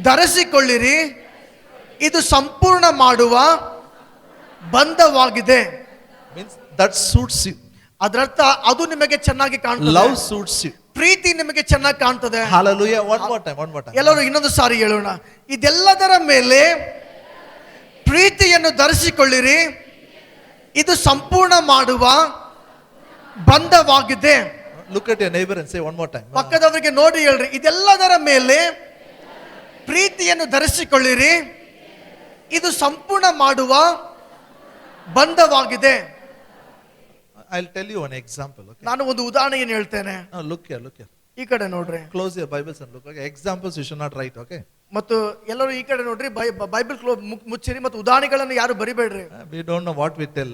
ಧರಿಸಿಕೊಳ್ಳಿರಿ, ಇದು ಸಂಪೂರ್ಣ ಮಾಡುವ ಬಂಧವಾಗಿದೆ. Means that suits you. ಅದರರ್ಥ ಅದು ನಿಮಗೆ ಚೆನ್ನಾಗಿ ಕಾಣ್ತದೆ. Love suits you. ಪ್ರೀತಿ ನಿಮಗೆ ಚೆನ್ನಾಗಿ ಕಾಣ್ತದೆ. Hallelujah. One more time. ಎಲ್ಲರೂ ಇನ್ನೊಂದು ಸಾರಿ ಹೇಳೋಣ. ಇದೆಲ್ಲದರ ಮೇಲೆ ಪ್ರೀತಿಯನ್ನು ಧರಿಸಿಕೊಳ್ಳಿರಿ, ಇದು ಸಂಪೂರ್ಣ ಮಾಡುವ ಬಂಧವಾಗಿದೆ. Look at your neighbor and say one more time. ಪಕ್ಕದವರಿಗೆ ನೋಡಿ ಹೇಳ್ರಿ, ಇದೆಲ್ಲದರ ಮೇಲೆ ಪ್ರೀತಿಯನ್ನು ಧರಿಸಿಕೊಳ್ಳಿರಿ, ಇದು ಸಂಪೂರ್ಣ ಮಾಡುವ ಬಂಧವಾಗಿದೆ. I'll tell you one example, okay? ನಾನು ಒಂದು ಉದಾಹರಣೆಯನ್ನು ಹೇಳ್ತೇನೆ. Now look here. ಈ ಕಡೆ ನೋಡ್ರಿ. Close your Bibles and look. Okay? Examples you should not write, okay? ಮತ್ತು ಎಲ್ಲರೂ ಈ ಕಡೆ ನೋಡ್ರಿ, ಬೈಬಲ್ ಮುಚ್ಚಿರಿ ಮತ್ತು ಉದಾಹರಣೆಗಳನ್ನು ಯಾರು ಬರಿಬೇಡ್ರಿ. We don't know what we tell.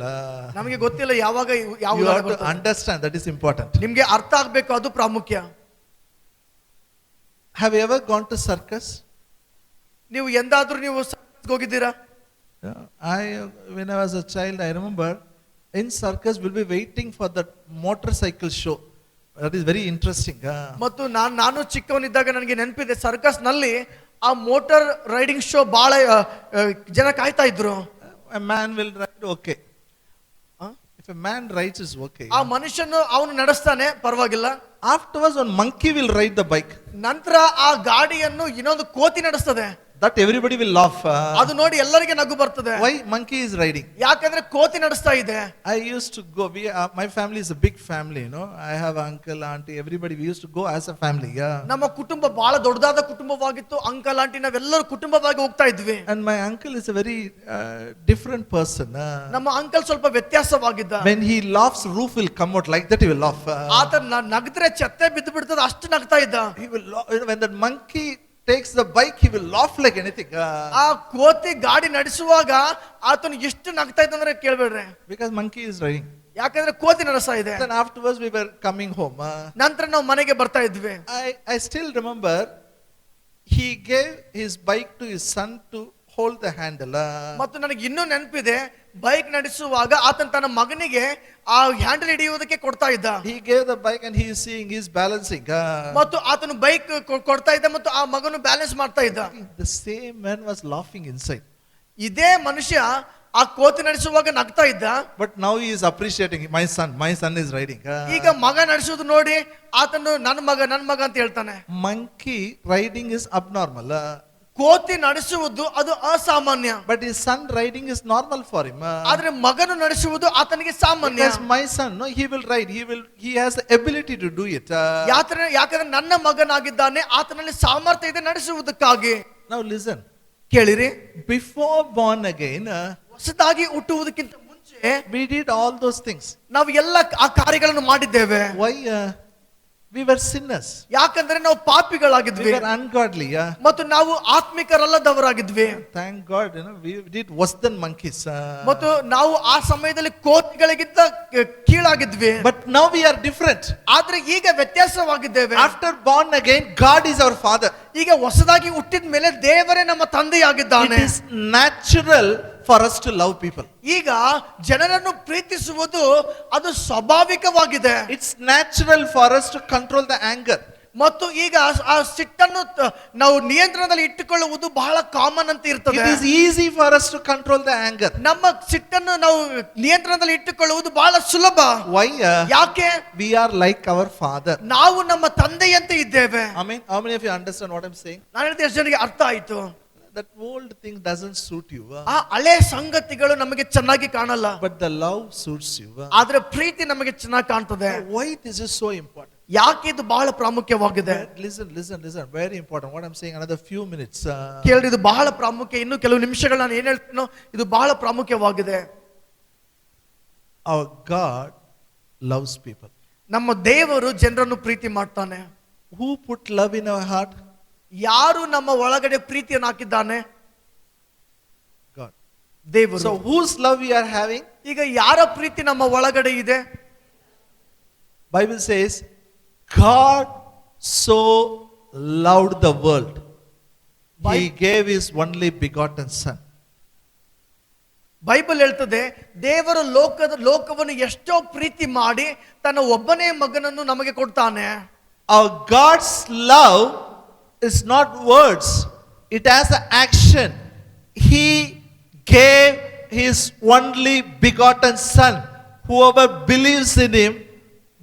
ನಮಗೆ ಗೊತ್ತಿಲ್ಲ ಯಾವಾಗ ಯಾವ You have to understand, that is important. ನಿಮ್ಗೆ ಅರ್ಥ ಆಗ್ಬೇಕು, ಅದು ಪ್ರಾಮುಖ್ಯ. Have you ever gone to circus? ನೀವು ಎಂದಾದ್ರೂ ನೀವು ಹೋಗಿದ್ದೀರಾ? When I was a child, I remember in circus we'll be waiting for the motorcycle show. That is very interesting. ಮತ್ತು ನಾನು ಚಿಕ್ಕವನಿದ್ದಾಗ ನನಗೆ ನೆನಪಿದೆ, ಸರ್ಕಸ್ ನಲ್ಲಿ ಆ ಮೋಟಾರ್ ರೈಡಿಂಗ್ ಶೋ ಬಹಳ ಜನ ಕಾಯ್ತಾ ಇದ್ರು. A man will ride, okay. If a man rides, is okay. ಆ ಮನುಷ್ಯನು ಅವನು ನಡೆಸ್ತಾನೆ, ಪರವಾಗಿಲ್ಲ. Afterwards, one monkey will ride the bike. ನಂತರ ಆ ಗಾಡಿಯನ್ನು ಇನ್ನೊಂದು ಕೋತಿ ನಡೆಸ್ತದೆ. That everybody will laugh. ಅದು ನೋಡಿ ಎಲ್ಲರಿಗೆ ನಗು ಬರ್ತದೆ. Why monkey is riding? ಯಾಕಂದ್ರೆ ಕೋತಿ ನಡೆಸ್ತಾ ಇದೆ. I used to go. My family is a big family. You know, I have uncle, auntie, everybody. We used to go as a family. Yeah. ನಮ್ಮ ಕುಟುಂಬ ಬಹಳ ದೊಡ್ಡದಾದ ಕುಟುಂಬವಾಗಿತ್ತು. ಅಂಕಲ್ ಆಂಟಿ ನಾವೆಲ್ಲರೂ ಕುಟುಂಬವಾಗಿ ಹೋಗ್ತಾ ಇದ್ವಿ. And my uncle is a very different person. ನಮ್ಮ uncle ಸ್ವಲ್ಪ ವ್ಯತ್ಯಾಸವಾಗಿದ್ದ. When he laughs, roof will come out like that. He will laugh. ಆತ ನಗದ್ರೆ ಛತ್ತೆ ಬಿದ್ದು ಬಿಡ್ತದ, ಅಷ್ಟು ನಗ್ತಾ ಇದ್ದ. He will. When that monkey takes the bike, he will laugh like anything. ಆ ಕೋತಿ ಗಾಡಿ ನಡೆಸುವಾಗ ಆತನು ಎಷ್ಟು ನಗ್ತಾ ಇದ್ದಂದ್ರೆ ಕೇಳ್ಬೇಡ್ರಿ. Because monkey is riding. ಯಾಕಂದ್ರೆ ಕೋತಿ ನಡೆಸ್ತಾ ಇದೆ. Then afterwards we were coming home. ನಂತರ ನಾವು ಮನೆಗೆ ಬರ್ತಾ ಇದ್ವಿ. I still remember he gave his bike to his son to hold the handle. ಮತ್ತು ನನಗೆ ಇನ್ನೂ ನೆನಪಿದೆ, ಬೈಕ್ ನಡೆಸುವಾಗ ಆತನ ತನ್ನ ಮಗನಿಗೆ ಆ ಹ್ಯಾಂಡಲ್ ಹಿಡಿಯುವುದಕ್ಕೆ ಕೊಡ್ತಾ ಇದ್ದ. He gave the bike and he is seeing, he is balancing. ಮತ್ತು ಆತನು ಬೈಕ್ ಕೊಡ್ತಾ ಇದ್ದ ಮತ್ತು ಆ ಮಗನು ಬ್ಯಾಲೆನ್ಸ್ ಮಾಡ್ತಾ ಇದ್ದ. The same man was laughing inside. ಇದೇ ಮನುಷ್ಯ ಆ ಕೋತಿ ನಡೆಸುವಾಗ ನಗ್ತಾ ಇದ್ದ. But now he is appreciating my son is riding. ಈಗ ಮಗ ನಡೆಸುವುದು ನೋಡಿ ಆತನು ನನ್ನ ಮಗ ಅಂತ ಹೇಳ್ತಾನೆ. Monkey riding is abnormal. ಕೋತಿ ನಡೆಸುವುದು ಅದು ಅಸಾಮಾನ್ಯ. But his son riding is normal for him. ಆದ್ರೆ ಮಗನು ನಡೆಸುವುದು ಆತನಿಗೆ ಸಾಮಾನ್ಯ. Because my son, no, he will ride. He has the ability to do it. ಯಾಕಂದ್ರೆ ನನ್ನ ಮಗನಾಗಿದ್ದಾನೆ, ಆತನಲ್ಲಿ ಸಾಮರ್ಥ್ಯ ಇದೆ ನಡೆಸುವುದಕ್ಕಾಗಿ. Now listen. ಕೇಳಿರಿ, Before born again, ಹೊಸದಾಗಿ ಹುಟ್ಟುವುದಕ್ಕಿಂತ ಮುಂಚೆ we did all those things. ನಾವು ಎಲ್ಲ ಆ ಕಾರ್ಯಗಳನ್ನು ಮಾಡಿದ್ದೇವೆ. Why? We were sinners. ಯಾಕಂದ್ರೆ ನಾವು ಪಾಪಿಗಳಾಗಿದ್ವಿ. We were ungodly. ಮತ್ತು ನಾವು ಆತ್ಮಿಕರಲ್ಲದವರಾಗಿದ್ವಿ. Thank God, we did worse than monkeys. ಮತ್ತು ನಾವು ಆ ಸಮಯದಲ್ಲಿ ಕೋತಿಗಳಿಗಿಂತ ಕೀಳಾಗಿದ್ವಿ. But now we are different. ಆದ್ರೆ ಈಗ ವ್ಯತ್ಯಾಸವಾಗಿದ್ದೇವೆ. After born again, God is our Father. ಈಗ ಹೊಸದಾಗಿ ಹುಟ್ಟಿದ ಮೇಲೆ ದೇವರೇ ನಮ್ಮ ತಂದೆಯಾಗಿದ್ದಾನೆ. It is natural for us to love people. ಈಗ ಜನರನ್ನು ಪ್ರೀತಿಸುವುದು ಅದು ಸ್ವಾಭಾವಿಕವಾಗಿದೆ. It's natural for us to control the anger. ಮತ್ತು ಈಗ ಆ ಸಿಟ್ಟನ್ನು ನಾವು ನಿಯಂತ್ರಣದಲ್ಲಿ ಇಟ್ಟುಕೊಳ್ಳುವುದು ಬಹಳ ಕಾಮನ್ ಅಂತ ಇರ್ತದೆ. It is easy for us to control the anger. ನಮ್ಮ ಸಿಟ್ಟನ್ನು ನಾವು ನಿಯಂತ್ರಣದಲ್ಲಿ ಇಟ್ಟುಕೊಳ್ಳುವುದು ಬಹಳ ಸುಲಭ. Why? ಯಾಕೆ? We are like our Father. ನಾವು ನಮ್ಮ ತಂದೆಯಂತೆ ಇದ್ದೇವೆ. I mean, how many of you understand what I'm saying? ನಾನು ಹೇಳಿದ ಎಷ್ಟು ಜನರಿಗೆ ಅರ್ಥ ಆಯ್ತು? That old thing doesn't suit you. ಆ ಹಳೆ ಸಂಗತಿಗಳು ನಮಗೆ ಚೆನ್ನಾಗಿ ಕಾಣಲ್ಲ. But the love suits you. ಆದ್ರೆ ಪ್ರೀತಿ ನಮಗೆ ಚೆನ್ನಾಗಿ ಕಾಣ್ತದೆ. Why this is so important? ಯಾಕೆ ಇದು ಬಹಳ ಪ್ರಾಮುಖ್ಯವಾಗಿದೆ? Listen. Very important. What I'm saying, another few minutes. ಕೇಳಿ, ಇದು ಬಹಳ ಪ್ರಾಮುಖ್ಯ. ಇನ್ನು ಕೆಲವು ನಿಮಿಷಗಳು ನಾನು ಏನ್ ಹೇಳ್ತೀನೋ ಇದು ಬಹಳ ಪ್ರಾಮುಖ್ಯವಾಗಿದೆ. Our God loves people. ನಮ್ಮ ದೇವರು ಜನರನ್ನು ಪ್ರೀತಿ ಮಾಡ್ತಾನೆ. Who put love in our heart? ಯಾರು ನಮ್ಮ ಒಳಗಡೆ ಪ್ರೀತಿಯನ್ನು ಹಾಕಿದ್ದಾನೆ? God. ದೇವರು. So whose love we are having? ಈಗ ಯಾರ ಪ್ರೀತಿ ನಮ್ಮ ಒಳಗಡೆ ಇದೆ? Bible says, God so loved the world. He gave his only begotten son. Bible ಹೇಳ್ತದೆ, ದೇವರು ಲೋಕವನ್ನು ಎಷ್ಟೋ ಪ್ರೀತಿ ಮಾಡಿ ತನ್ನ ಒಬ್ಬನೇ ಮಗನನ್ನು ನಮಗೆ ಕೊಡ್ತಾನೆ. Our God's love is not words, it has an action. He gave his only begotten son. Whoever believes in him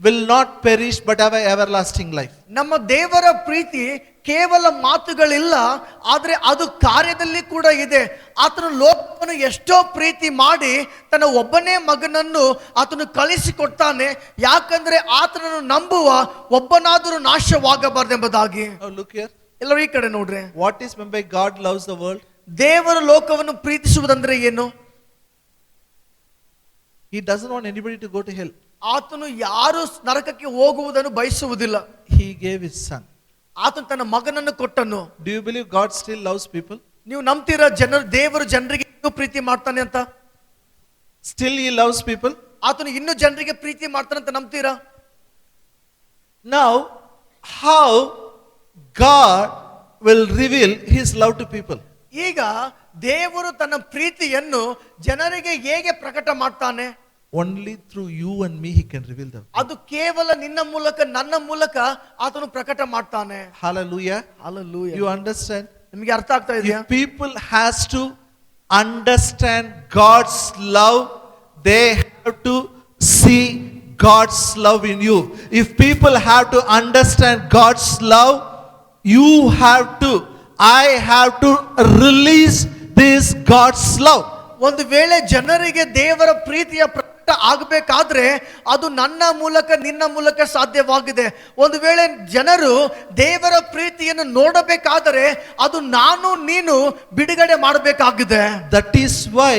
will not perish but have an everlasting life. ನಮ್ಮ ದೇವರ ಪ್ರೀತಿ ಕೇವಲ ಮಾತುಗಳಿಲ್ಲ, ಆದ್ರೆ ಅದು ಕಾರ್ಯದಲ್ಲಿ ಕೂಡ ಇದೆ. ಆತನು ಲೋಕವನ್ನು ಎಷ್ಟೋ ಪ್ರೀತಿ ಮಾಡಿ ತನ್ನ ಒಬ್ಬನೇ ಮಗನನ್ನು ಆತನು ಕಳಿಸಿಕೊಡ್ತಾನೆ. ಯಾಕಂದ್ರೆ ಆತನನ್ನು ನಂಬುವ ಒಬ್ಬನಾದರೂ ನಾಶವಾಗಬಾರದೆಂಬುದಾಗಿ. Now look here. ಎಲ್ಲರೂ ಈ ಕಡೆ ನೋಡ್ರಿ. What is meant by God loves the world? ದೇವರು ಲೋಕವನ್ನು ಪ್ರೀತಿಸುವುದಂದ್ರೆ ಏನು? He doesn't want anybody to go to hell. ಆತನು ಯಾರು ನರಕಕ್ಕೆ ಹೋಗುವುದನ್ನು ಬಯಸುವುದಿಲ್ಲ. He gave his son. ಆತನು ತನ್ನ ಮಗನನ್ನು ಕೊಟ್ಟನು. Do you believe God still loves people? ನೀವು ನಂಬ್ತೀರಾ ದೇವರು ಜನರಿಗೆ ಇನ್ನೂ ಪ್ರೀತಿ ಮಾಡ್ತಾನೆ ಅಂತ? Still he loves people? ಆತನು ಇನ್ನೂ ಜನರಿಗೆ ಪ್ರೀತಿ ಮಾಡ್ತಾನೆ ಅಂತ ನಂಬ್ತೀರಾ? Now, how God will reveal his love to people? ಈಗ ದೇವರು ತನ್ನ ಪ್ರೀತಿಯನ್ನು ಜನರಿಗೆ ಹೇಗೆ ಪ್ರಕಟ ಮಾಡ್ತಾನೆ? only through you and me he can reveal them. ಅದು ಕೇವಲ ನಿನ್ನ ಮೂಲಕ ನನ್ನ ಮೂಲಕ ಆತನು ಪ್ರಕಟ ಮಾಡ್ತಾನೆ. Hallelujah. Hallelujah. You understand? ನಿಮಗೆ ಅರ್ಥ ಆಗ್ತಾ ಇದೆಯಾ? If people has to understand God's love, they have to see God's love in you. If people have to understand God's love, you have to, I have to release this God's love. ಒಂದು ವೇಳೆ ಜನರಿಗೆ ದೇವರ ಪ್ರೀತಿಯ ಪ್ರಕಟ ಆಗಬೇಕಾದ್ರೆ ಅದು ನನ್ನ ಮೂಲಕ ನಿನ್ನ ಮೂಲಕ ಸಾಧ್ಯವಾಗಿದೆ. ಒಂದು ವೇಳೆ ಜನರು ದೇವರ ಪ್ರೀತಿಯನ್ನು ನೋಡಬೇಕಾದರೆ ಅದು ನಾನು ನೀನು ಬಿಡುಗಡೆ ಮಾಡಬೇಕಾಗಿದೆ. That is why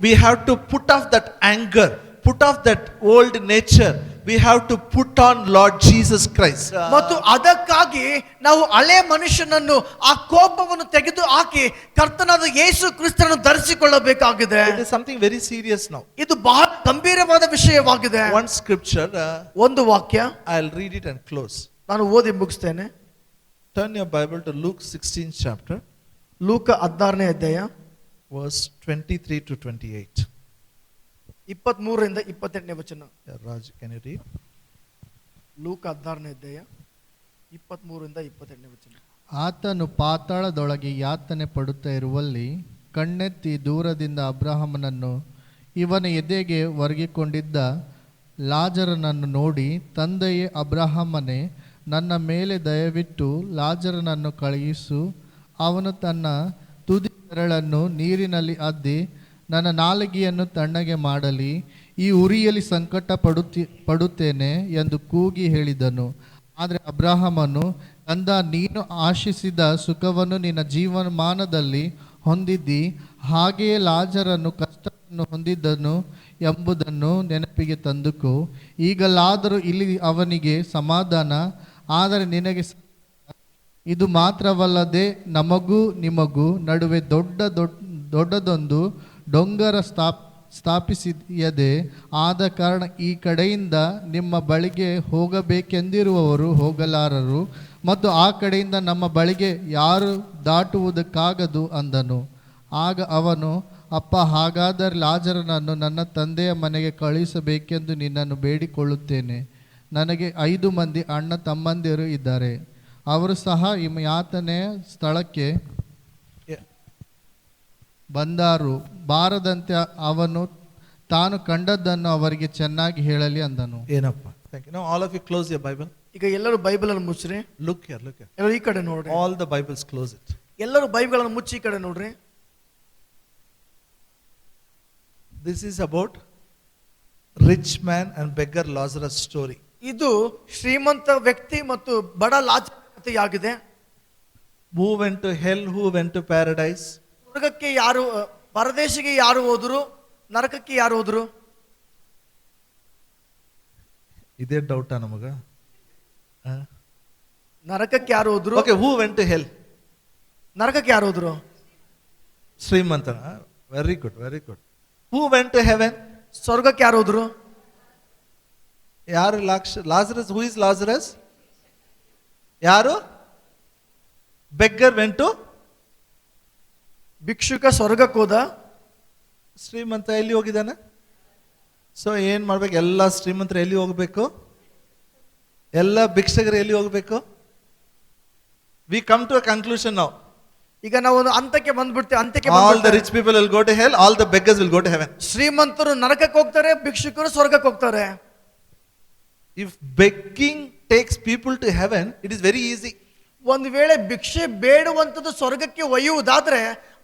we have to put off that anger, put off that old nature. We have to put on Lord Jesus Christ. ಮತ್ತು ಅದಕ್ಕಾಗಿ ನಾವು ಹಳೆ ಮನುಷ್ಯನನ್ನು ಆ ಕೋಪವನ್ನು ತೆಗೆದು ಹಾಕಿ ಕರ್ತನಾದ ಯೇಸು ಕ್ರಿಸ್ತನನ್ನು ಧರಿಸಿಕೊಳ್ಳಬೇಕಾಗಿದೆ. It is something very serious now. ಇದು ಬಹಳ ಗಂಭೀರವಾದ ವಿಷಯವಾಗಿದೆ. One scripture, ಒಂದು ವಾಕ್ಯ I'll read it and close. ನಾನು ಓದಿ ಮುಗಿಸ್ತೇನೆ. Turn your Bible to Luke 16th chapter, ಲೂಕ 16ನೇ ಅಧ್ಯಾಯ verse 23 to 28. 23ರಿಂದ 28ನೇ ವಚನ. Yeah, Raj, can you read? ಲೂಕ 16ನೇ ಅಧ್ಯಾಯ 23ರಿಂದ 28ನೇ ವಚನ. ಆತನು ಪಾತಾಳದೊಳಗೆ ಯಾತನೆ ಪಡುತ್ತಾ ಇರುವಲ್ಲಿ ಕಣ್ಣೆತ್ತಿ ದೂರದಿಂದ ಅಬ್ರಹಾಮನನ್ನು ಇವನ ಎದೆಗೆ ಒರಗಿಕೊಂಡಿದ್ದ ಲಾಜರನನ್ನು ನೋಡಿ, ತಂದೆಯೇ ಅಬ್ರಹಾಮನೇ, ನನ್ನ ಮೇಲೆ ದಯವಿಟ್ಟು ಲಾಜರನನ್ನು ಕಳುಹಿಸು. ಅವನು ತನ್ನ ತುದಿ ಬೆರಳನ್ನು ನೀರಿನಲ್ಲಿ ಅದ್ದಿ ನನ್ನ ನಾಲಿಗೆಯನ್ನು ತಣ್ಣಗೆ ಮಾಡಲಿ. ಈ ಉರಿಯಲ್ಲಿ ಸಂಕಟ ಪಡುತ್ತೇನೆ ಎಂದು ಕೂಗಿ ಹೇಳಿದನು. ಆದರೆ ಅಬ್ರಹಾಮನು, ಕಂದ, ನೀನು ಆಶಿಸಿದ ಸುಖವನ್ನು ನಿನ್ನ ಜೀವಮಾನದಲ್ಲಿ ಹೊಂದಿದ್ದಿ, ಹಾಗೆಯೇ ಲಾಜರನು ಕಷ್ಟವನ್ನು ಹೊಂದಿದ್ದನು ಎಂಬುದನ್ನು ನೆನಪಿಗೆ ತಂದುಕೋ. ಈಗಲಾದರೂ ಇಲ್ಲಿ ಅವನಿಗೆ ಸಮಾಧಾನ, ಆದರೆ ನಿನಗೆ ಇದು ಮಾತ್ರವಲ್ಲದೆ ನಮಗೂ ನಿಮಗೂ ನಡುವೆ ದೊಡ್ಡದೊಂದು ಡೊಂಗರ ಸ್ಥಾಪಿಸಿಯದೆ ಆದ ಕಾರಣ ಈ ಕಡೆಯಿಂದ ನಿಮ್ಮ ಬಳಿಗೆ ಹೋಗಬೇಕೆಂದಿರುವವರು ಹೋಗಲಾರರು, ಮತ್ತು ಆ ಕಡೆಯಿಂದ ನಮ್ಮ ಬಳಿಗೆ ಯಾರು ದಾಟುವುದಕ್ಕಾಗದು ಅಂದನು. ಆಗ ಅವನು, ಅಪ್ಪ, ಹಾಗಾದರೆ ಲಾಜರನನ್ನು ನನ್ನ ತಂದೆಯ ಮನೆಗೆ ಕಳುಹಿಸಬೇಕೆಂದು ನಿನ್ನನ್ನು ಬೇಡಿಕೊಳ್ಳುತ್ತೇನೆ. ನನಗೆ 5 ಮಂದಿ ಅಣ್ಣ ತಮ್ಮಂದಿರು ಇದ್ದಾರೆ. ಅವರು ಸಹ ಈ ಯಾತನೆಯ ಸ್ಥಳಕ್ಕೆ ಬಂದಾರು. ಬಾರದಂತೆ ಅವನು ತಾನು ಕಂಡದ್ದನ್ನು ಅವರಿಗೆ ಚೆನ್ನಾಗಿ ಹೇಳಲಿ ಅಂದನು. ಏನಪ್ಪ? Thank you. Now all of you close your Bible. ಈಗ ಎಲ್ಲರೂ ಬೈಬಲ್ ಅನ್ನು ಮುಚ್ಚ್ರಿ. Look here, look here. ಎಲ್ಲರೂ ಈ ಕಡೆ ನೋಡ್ರಿ. All the Bibles, close it. ಎಲ್ಲರೂ ಬೈಬಲ್ ಅನ್ನು ಮುಚ್ಚಿ ಈ ಕಡೆ ನೋಡ್ರಿ. This is about rich man and beggar Lazarus story. ಇದು ಶ್ರೀಮಂತ ವ್ಯಕ್ತಿ ಮತ್ತು ಬಡ ಲಾಜರ್ ಕಥೆಯಾಗಿದೆ. Who went to hell, who went to paradise? ಸ್ವರ್ಗಕ್ಕೆ ಯಾರು, ಪರದೇಶಿಗೆ ಯಾರು ಹೋದ್ರು, ನರಕಕ್ಕೆ ಯಾರು ಹೋದ್ರು? ಇದೇ ಡೌಟ್ ನಮಗ. ನರಕಕ್ಕೆ ಯಾರು ಹೋದ್ರು? Okay, who went to hell? ನರಕಕ್ಕೆ ಯಾರು ಹೋದ್ರು? ಶ್ರೀಮಂತನ. Very good, very good. Who went to heaven? ಸ್ವರ್ಗಕ್ಕೆ ಯಾರು ಹೋದ್ರು? ಯಾರು? Lazarus. Who is Lazarus? ಯಾರು? Beggar went to? ಭಿಕ್ಷುಕ ಸ್ವರ್ಗಕ್ಕೆ ಹೋದ. ಶ್ರೀಮಂತ ಎಲ್ಲಿ ಹೋಗಿದ್ದಾನೆ? ಸೊ ಏನ್ ಮಾಡ್ಬೇಕು? ಎಲ್ಲ ಶ್ರೀಮಂತರು ಎಲ್ಲಿ ಹೋಗ್ಬೇಕು? ಎಲ್ಲ ಭಿಕ್ಷಕರು ಎಲ್ಲಿ ಹೋಗ್ಬೇಕು? We come to a conclusion now. ಈಗ ನಾವು ಒಂದು ಹಂತಕ್ಕೆ ಬಂದ್ಬಿಡ್ತೀವಿ. ಹಂತಕ್ಕೆ all the rich people will go to hell, all the beggars will go to heaven. ಶ್ರೀಮಂತರು ನರಕಕ್ಕೆ ಹೋಗ್ತಾರೆ, ಭಿಕ್ಷುಕರು ಸ್ವರ್ಗಕ್ಕೆ ಹೋಗ್ತಾರೆ. If begging takes people to heaven, it is very easy. ಒಂದು ವೇಳೆ ಭಿಕ್ಷೆ ಬೇಡುವಂಥದ್ದು ಸ್ವರ್ಗಕ್ಕೆ ಒಯ್ಯುವುದಾದ್ರೆ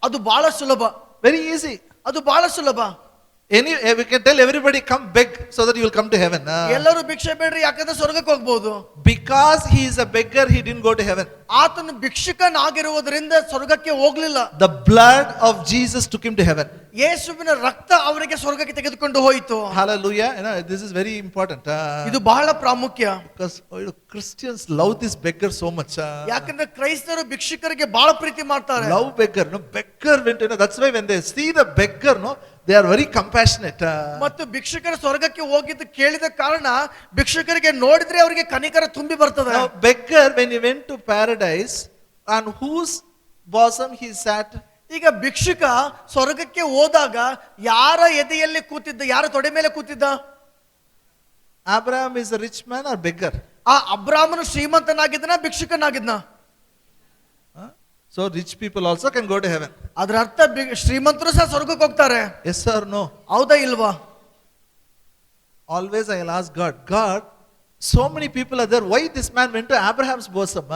ಅದು ಬಹಳ ಸುಲಭ. Very easy. ಅದು ಬಹಳ ಸುಲಭ. We can tell everybody come beg so that you will come to heaven. ಎಲ್ಲರೂ ಭಿಕ್ಷೆ ಬೇಡ್ರಿ, ಯಾಕಂದ್ರೆ ಸ್ವರ್ಗಕ್ಕೆ ಹೋಗ್ಬೋದು. Because he is a beggar, he didn't go to heaven. ಆತನು ಭಿಕ್ಷುಕನಾಗಿರುವುದರಿಂದ ಸ್ವರ್ಗಕ್ಕೆ ಹೋಗ್ಲಿಲ್ಲ. The blood of Jesus took him to heaven. ಯೇಸುವಿನ ರಕ್ತ ಅವರಿಗೆ ಸ್ವರ್ಗಕ್ಕೆ ತೆಗೆದುಕೊಂಡು ಹೋಯಿತು. Hallelujah. You know, this is very important. ಇದು ಬಹಳ ಪ್ರಾಮುಖ್ಯ. Because Christians love this beggar so much. ಯಾಕಂದ್ರೆ ಕ್ರೈಸ್ತರು ಭಿಕ್ಷುಕರಿಗೆ ಬಹಳ ಪ್ರೀತಿ ಮಾಡ್ತಾರೆ. Love beggar. No, beggar went, that's why when they see the beggar, no, they are very compassionate. ಮತ್ತು ಭಿಕ್ಷುಕರ ಸ್ವರ್ಗಕ್ಕೆ ಹೋಗಿದ್ದು ಕೇಳಿದ ಕಾರಣ ಭಿಕ್ಷುಕರಿಗೆ ನೋಡಿದ್ರೆ ಅವರಿಗೆ ಕನಿಕರ ತುಂಬಿ ಬರ್ತದೆ. Now, beggar, when he went to paradise, on whose bosom he sat? ಈಗ ಭಿಕ್ಷುಕ ಸ್ವರ್ಗಕ್ಕೆ ಹೋದಾಗ ಯಾರ ಎದೆಯಲ್ಲಿ ಕೂತಿದ್ದ, ಯಾರ ತೊಡೆ ಮೇಲೆ ಕೂತಿದ್ದ? Abraham is a rich man or beggar? ಆ ಅಬ್ರಾಮನು ಶ್ರೀಮಂತನಾಗಿದ್ದನ, ಭಿಕ್ಷುಕನಾಗಿದ್ನ? Huh? So rich people also can go to heaven. ಅದರ ಅರ್ಥ ಶ್ರೀಮಂತರು ಸಹ ಸ್ವರ್ಗಕ್ಕೆ ಹೋಗ್ತಾರೆ. Yes or no? ಹೌದಾ ಇಲ್ವಾ? Always I'll ask God, God, so many people are there. Why this man went to Abraham's bosom?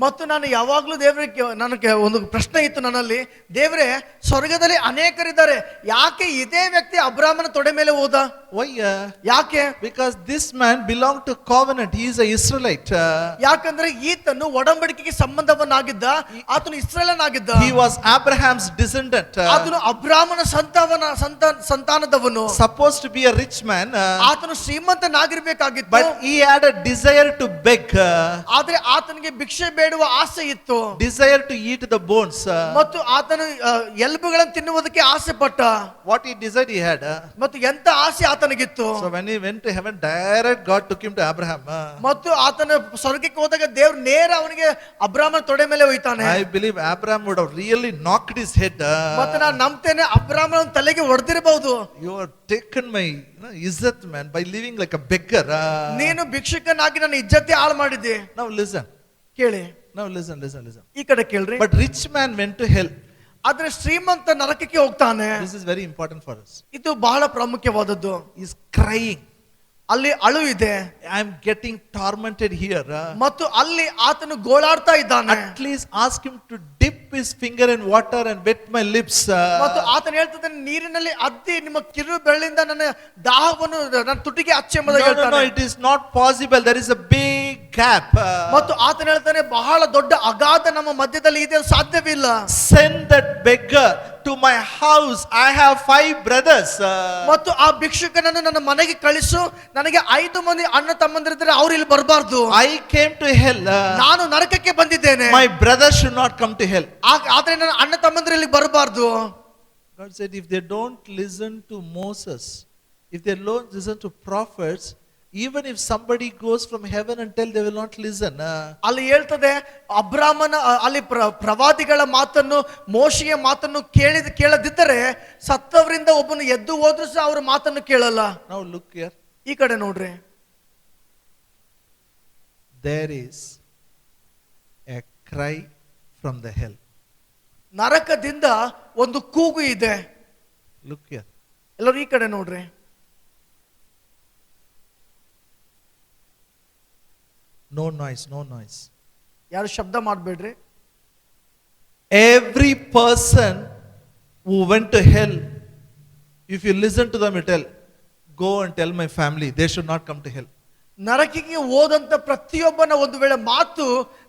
ಮತ್ತು ನಾನು ಯಾವಾಗ್ಲೂ ದೇವರಿಗೆ, ನನಗೆ ಒಂದು ಪ್ರಶ್ನೆ ಇತ್ತು ನನ್ನಲ್ಲಿ, ದೇವರೇ ಸ್ವರ್ಗದಲ್ಲಿ ಅನೇಕರಿದ್ದಾರೆ, ಯಾಕೆ ಇದೇ ವ್ಯಕ್ತಿ ಅಬ್ರಾಮನ ತೊಡೆ ಮೇಲೆ ಹೋದ? Why? ಯಾಕೆ? Because this man belonged to covenant. He is a Israelite. ಯಾಕಂದ್ರೆ ಈತನು ಒಡಂಬಡಿಕೆಗೆ ಸಂಬಂಧವನ್ನಾಗಿದ್ದ, ಆತನು ಇಸ್ರಾಯೇಲನಾಗಿದ್ದ. He was Abraham's descendant. ಆತನು ಅಬ್ರಾಮನ ಸಂತಾನದವನು. Supposed to be a rich man. ಆತನು ಶ್ರೀಮಂತನಾಗಿರ್ಬೇಕಾಗಿತ್ತು. But he had a desire to beg. ಆದ್ರೆ ಆತನಿಗೆ ಭಿಕ್ಷೆ ಬೇಡುವ ಆಸೆ ಇತ್ತು. Desire to eat the bones. ಮತ್ತು ಆತನು ಎಲುಬುಗಳನ್ನು ತಿನ್ನುವುದಕ್ಕೆ ಆಸೆ ಪಟ್ಟ. What he desired he had. ಮತ್ತು ಎಂತ ಆಸೆ ಆತನಿಗಿತ್ತು. So when he went to heaven, direct God took him to Abraham. ಮತ್ತು ಆತನ ಸ್ವರ್ಗಕ್ಕೆ ಹೋದಾಗ ದೇವ್ರು ನೇರ ಅವನಿಗೆ ಅಬ್ರಾಮನ ತೊಡೆ ಮೇಲೆ ಹೋಯ್ತಾನೆ. I believe Abraham would have really knocked his head. ಮತ್ತೆ ನಾನು ನಂಬ್ತೇನೆ ಅಬ್ರಾಮನ ತಲೆಗೆ ಹೊಡೆದಿರಬಹುದು. You have taken my izzat, man, by living like a beggar. ನೀನು ಭಿಕ್ಷುಕನಾಗಿ ನನ್ನ ಇಜ್ಜತೆ ಹಾಳು ಮಾಡಿದ್ದೆ. Now listen. ಕೇಳಿ. Now listen. ಈ ಕಡೆ ಕೇಳ್ರಿ. But rich man went to hell. ಆದ್ರೆ ಶ್ರೀಮಂತ ನರಕಕ್ಕೆ ಹೋಗ್ತಾನೆ. This is very important for us. ಇದು ಬಹಳ ಪ್ರಾಮುಖ್ಯವಾದದ್ದು. He is crying. ಅಲ್ಲಿ ಅಳು ಇದೆ. I am getting tormented here. ಮತ್ತು ಅಲ್ಲಿ ಆತನು ಗೋಳಾಡ್ತಾ ಇದ್ದಾನೆ. At least ask him to dip his finger in water and wet my lips. ಮತ್ತು ಆತನು ಹೇಳ್ತಾನೆ, ನೀರಿನಲ್ಲಿ ಅದ್ದಿ ನಿಮ್ಮ ಕಿರು ಬೆರಳಿಂದ ನನ್ನ ದಾಹವನ್ನು ನನ್ನ ತುಟಿಗೆ ಹಚ್ಚಿ ಎಂಬುದಾಗಿ ಹೇಳ್ತಾನೆ. No, it is not possible. There is a big gap. ಮತ್ತು ಆತನು ಹೇಳ್ತಾನೆ, ಬಹಳ ದೊಡ್ಡ ಅಗಾಧ ನಮ್ಮ ಮಧ್ಯದಲ್ಲಿ ಇದೆ, ಸಾಧ್ಯವಿಲ್ಲ. Send that beggar to my house. I have 5 brothers. ಮತ್ತು ಆ ಭಿಕ್ಷುಕನನ್ನು ನನ್ನ ಮನೆಗೆ ಕಳಿಸು, ನನಗೆ 5 ಮಂದಿ ಅಣ್ಣ ತಮ್ಮಂದಿರಿದ್ದಾರೆ, ಅವ್ರು ಇಲ್ಲಿ ಬರಬಾರ್ದು. I came to hell. ನಾನು ನರಕಕ್ಕೆ ಬಂದಿದ್ದೇನೆ. My brothers should not come to hell. ಆದ್ರೆ ನನ್ನ ಅಣ್ಣ ತಮ್ಮಂದಿರು ಇಲ್ಲಿ ಬರಬಾರ್ದು. God said, if they don't listen to Moses, if they don't listen to prophets, even if somebody goes from heaven and tell, they will not listen. ಅಲ್ಲಿ ಹೇಳ್ತದೆ, ಅಬ್ರಾಮನ ಅಲ್ಲಿ ಪ್ರವಾದಿಗಳ ಮಾತನ್ನು, ಮೋಶೆಯ ಮಾತನ್ನು ಕೇಳದಿದ್ದರೆ ಸತ್ತವರಿಂದ ಒಬ್ಬನು ಎದ್ದು ಹೋದ್ರೂ ಸಹ ಅವ್ರ ಮಾತನ್ನು ಕೇಳಲ್ಲ. Now look here. ಈ ಕಡೆ ನೋಡ್ರಿ. There is a cry from the hell. ನರಕದಿಂದ ಒಂದು ಕೂಗು ಇದೆ. Look here. ಎಲ್ಲರೂ ಈ ಕಡೆ ನೋಡ್ರಿ. No noise, no noise. ಯಾರು ಶಬ್ದ ಮಾಡಬೇಡ್ರಿ. Every person who went to hell, if you listen to them, you tell, go and tell my family, they should not come to hell. ನರಕಿಗೆ ಹೋದಂತ ಪ್ರತಿಯೊಬ್ಬನ ಒಂದು ವೇಳೆ ಮಾತು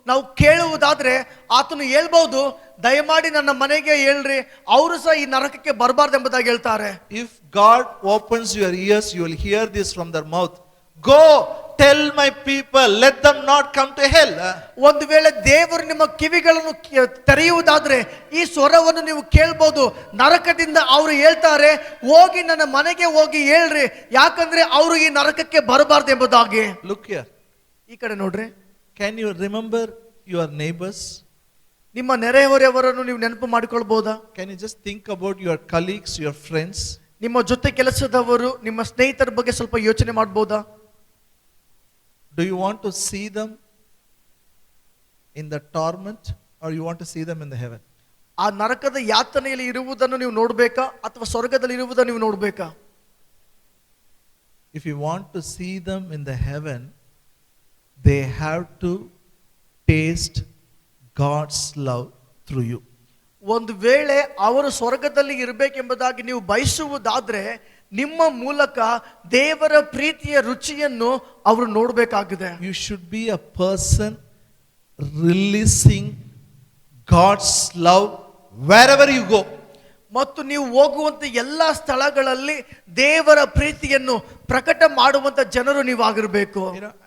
ನಾವು ಕೇಳುವುದಾದ್ರೆ ಆತನು ಹೇಳ್ಬಹುದು, ದಯಮಾಡಿ ನನ್ನ ಮನೆಗೆ ಹೇಳ್ರಿ, ಅವರು ಸಹ ಈ ನರಕಕ್ಕೆ ಬರಬಾರ್ದು ಎಂಬುದಾಗಿ ಹೇಳ್ತಾರೆ. If God opens your ears, you will hear this from their mouth. Go tell my people, let them not come to hell. ಒಂದು ವೇಳೆ ದೇವರು ನಿಮ್ಮ ಕಿವಿಗಳನ್ನು ತೆರೆಯುವುದಾದ್ರೆ ಈ ಸ್ವರವನ್ನು ನೀವು ಕೇಳಬಹುದು. ನರಕದಿಂದ ಅವರು ಹೇಳ್ತಾರೆ, ಹೋಗಿ ನನ್ನ ಮನೆಗೆ ಹೋಗಿ ಹೇಳ್ರಿ, ಯಾಕಂದ್ರೆ ಅವರು ಈ ನರಕಕ್ಕೆ ಬರಬಾರ್ದು ಎಂಬುದಾಗಿ. Look here. ಈ ಕಡೆ ನೋಡ್ರಿ. Can you remember your neighbors? ನಿಮ್ಮ ನೆರೆಹೊರೆಯವರನ್ನು ನೀವು ನೆನಪು ಮಾಡಿಕೊಳ್ಬಹುದಾ? Can you just think about your colleagues, your friends? ನಿಮ್ಮ ಜೊತೆ ಕೆಲಸದವರು, ನಿಮ್ಮ ಸ್ನೇಹಿತರ ಬಗ್ಗೆ ಸ್ವಲ್ಪ ಯೋಚನೆ ಮಾಡಬಹುದಾ? Do you want to see them in the torment or you want to see them in the heaven? ಆ ನರಕದ ಯಾತನೆಯಲ್ಲಿ ಇರುವುದನ್ನು ನೀವು ನೋಡಬೇಕಾ ಅಥವಾ ಸ್ವರ್ಗದಲ್ಲಿ ಇರುವುದನ್ನು ನೀವು ನೋಡಬೇಕಾ? If you want to see them in the heaven, they have to taste God's love through you. ಒಂದು ವೇಳೆ ಅವರು ಸ್ವರ್ಗದಲ್ಲಿ ಇರಬೇಕೆಂಬುದಾಗಿ ನೀವು ಬಯಸುವುದಾದ್ರೆ ನಿಮ್ಮ ಮೂಲಕ ದೇವರ ಪ್ರೀತಿಯ ರುಚಿಯನ್ನು ಅವರು ನೋಡಬೇಕಾಗಿದೆ. You should be a person releasing God's love wherever you go. ಮತ್ತು ನೀವು ಹೋಗುವಂತ ಎಲ್ಲ ಸ್ಥಳಗಳಲ್ಲಿ ದೇವರ ಪ್ರೀತಿಯನ್ನು ಪ್ರಕಟ ಮಾಡುವಂತ ಜನರು ನೀವು ಆಗಿರಬೇಕು.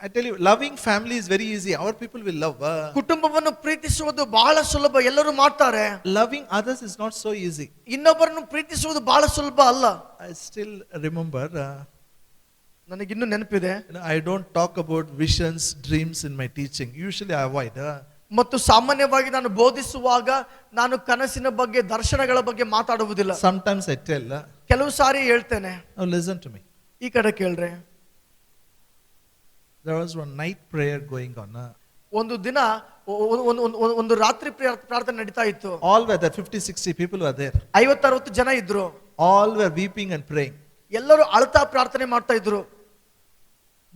I tell you, loving family is very easy. Our people will love. ಕುಟುಂಬವನ್ನು ಪ್ರೀತಿಸುವುದು ಬಹಳ ಸುಲಭ, ಎಲ್ಲರೂ ಮಾಡ್ತಾರೆ. Loving others is not so easy. ಇನ್ನೊಬ್ಬರನ್ನು ಪ್ರೀತಿಸುವುದು ಬಹಳ ಸುಲಭ ಅಲ್ಲ. I still remember. ನನಗಿನ್ನೂ ನೆನಪಿದೆ. I don't talk about visions, dreams in my teaching. Usually I avoid. ಮತ್ತು ಸಾಮಾನ್ಯವಾಗಿ ನಾನು ಬೋಧಿಸುವಾಗ ನಾನು ಕನಸಿನ ಬಗ್ಗೆ ದರ್ಶನಗಳ ಬಗ್ಗೆ ಮಾತಾಡುವುದಿಲ್ಲ. Sometimes I tell, ಕೆಲವು ಸಾರಿ ಹೇಳ್ತೇನೆ. now listen to me. ಈ ಕಡೆ ಕೇಳ್ರೆ. There was one night prayer going on. ಒಂದು ದಿನ ಒಂದು ರಾತ್ರಿ ಪ್ರಾರ್ಥನೆ ನಡೀತಾ ಇತ್ತು. All were there, 50-60 people were there. 50-60 ಜನ ಇದ್ರು. All were weeping and praying. ಎಲ್ಲರೂ ಅಳ್ತಾ ಪ್ರಾರ್ಥನೆ ಮಾಡ್ತಾ ಇದ್ರು.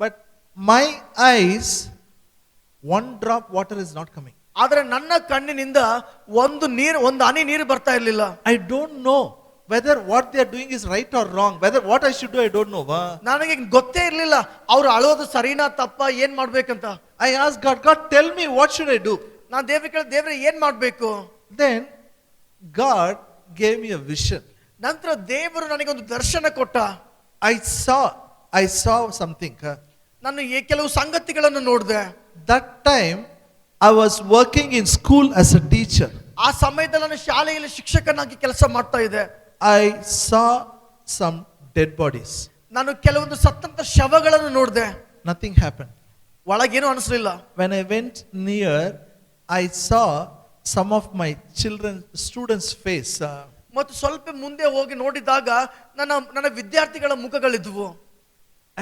But my eyes, one drop water is not coming. ಆದ್ರೆ ನನ್ನ ಕಣ್ಣಿನಿಂದ ಒಂದು ಹನಿ ನೀರು ಬರ್ತಾ ಇರ್ಲಿಲ್ಲ. I don't know whether what they are doing is right or wrong. Whether what I should do, I don't know. ನನಗೆ ಗೊತ್ತೇ ಇರ್ಲಿಲ್ಲ ಅವ್ರು ಅಳೋದು ಸರಿನಾ ತಪ್ಪ ಏನ್ ಮಾಡ್ಬೇಕಂತ. I asked God, God, tell me what should I do. ನಾನು ದೇವ್ರೆ ಏನ್ ಮಾಡ್ಬೇಕು. Then God gave me a vision. ನಂತರ ದೇವರು ನನಗೆ ಒಂದು ದರ್ಶನ ಕೊಟ್ಟ. I saw something. ನಾನು ಕೆಲವು ಸಂಗತಿಗಳನ್ನು ನೋಡಿದೆ. That time I was working in school as a teacher. ಆ ಸಮಯದಲ್ಲಿ ನಾನು ಶಾಲೆಯಲ್ಲಿ ಶಿಕ್ಷಕನಾಗಿ ಕೆಲಸ ಮಾಡ್ತಾ ಇದ್ದೆ. I saw some dead bodies. ನಾನು ಕೆಲವೊಂದು ಸತ್ತಂತ ಶವಗಳನ್ನು ನೋಡಿದೆ. Nothing happened. ಒಳಗೇನು ಅನಿಸಲಿಲ್ಲ. When I went near, I saw some of my students' face. ಮತ್ತು ಸ್ವಲ್ಪ ಮುಂದೆ ಹೋಗಿ ನೋಡಿದಾಗ ನನ್ನ ವಿದ್ಯಾರ್ಥಿಗಳ ಮುಖಗಳಿದ್ವು.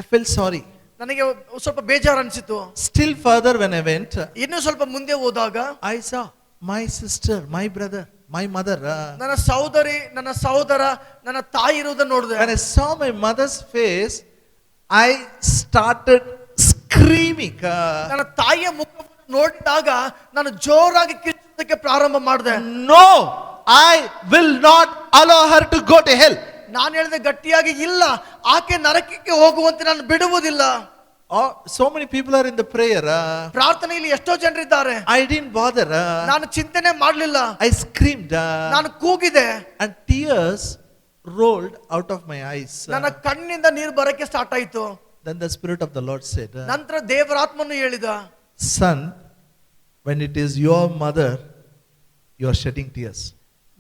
I felt sorry. ನನಗೆ ಸ್ವಲ್ಪ ಬೇಜಾರು ಅನಿಸಿತು. Still further when I went, ಇನ್ನು ಸ್ವಲ್ಪ ಮುಂದೆ ಹೋದಾಗ I saw my sister, my brother, my mother. ನನ್ನ ಸಹೋದರಿ, ನನ್ನ ಸಹೋದರ, ನನ್ನ ತಾಯಿ ಇರುವುದನ್ನು ನೋಡಿದೆ. When I saw my mother's face, I started screaming. ನನ್ನ ತಾಯಿಯ ಮುಖವನ್ನು ನೋಡಿದಾಗ ನಾನು ಜೋರಾಗಿ ಕಿರ್ಚೋದಕ್ಕೆ ಪ್ರಾರಂಭ ಮಾಡಿದೆ. No, I will not allow her to go to hell. ನಾನು ಹೇಳಿದೆ ಗಟ್ಟಿಯಾಗಿ, ಇಲ್ಲ, ಆಕೆ ನರಕಕ್ಕೆ ಹೋಗುವಂತೆ ನಾನು ಬಿಡುವುದಿಲ್ಲ. Oh, so many people are in the prayer. ಪ್ರಾರ್ಥನೆಯಲ್ಲಿ ಎಷ್ಟೋ ಜನರಿದ್ದಾರೆ. I didn't bother. ನಾನು ಚಿಂತನೆ ಮಾಡಲಿಲ್ಲ. I screamed. ನಾನು ಕೂಗಿದೆ. And tears rolled out of my eyes. ನನ್ನ ಕಣ್ಣಿಂದ ನೀರು ಬರಕ್ಕೆ ಸ್ಟಾರ್ಟ್ ಆಯಿತು. Then the Spirit of the Lord said, ನಂತರ ದೇವರಾತ್ಮನು ಹೇಳಿದ, son, when it is your mother, you are shedding tears.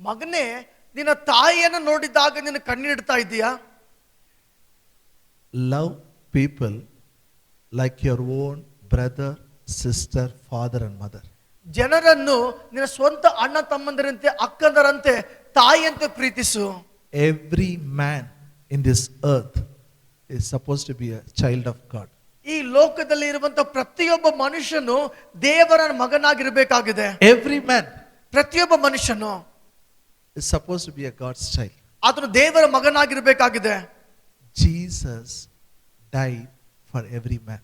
ಮಗನೇ, ನಿನ್ನ ತಾಯಿಯನ್ನು ನೋಡಿದಾಗ ನಿನ್ನ ಕಣ್ಣೀಡ್ತಾ ಇದೀಯಾ? Love people like your own brother, sister, father and mother. ಜನರನ್ನು ನಿನ್ನ ಸ್ವಂತ ಅಣ್ಣ ತಮ್ಮಂದಿರಂತೆ, ಅಕ್ಕಂದರಂತೆ, ತಾಯಿಯಂತೆ ಪ್ರೀತಿಸು. Every man in this earth is supposed to be a child of God. ಈ ಲೋಕದಲ್ಲಿ ಇರುವಂತ ಪ್ರತಿಯೊಬ್ಬ ಮನುಷ್ಯನು ದೇವರ ಮಗನಾಗಿರಬೇಕಾಗಿದೆ. Every man ಪ್ರತಿಯೊಬ್ಬ ಮನುಷ್ಯನು is supposed to be a God's child. ಆತನು ದೇವರ ಮಗನಾಗಿರಬೇಕಾಗಿದೆ. Jesus died for every man.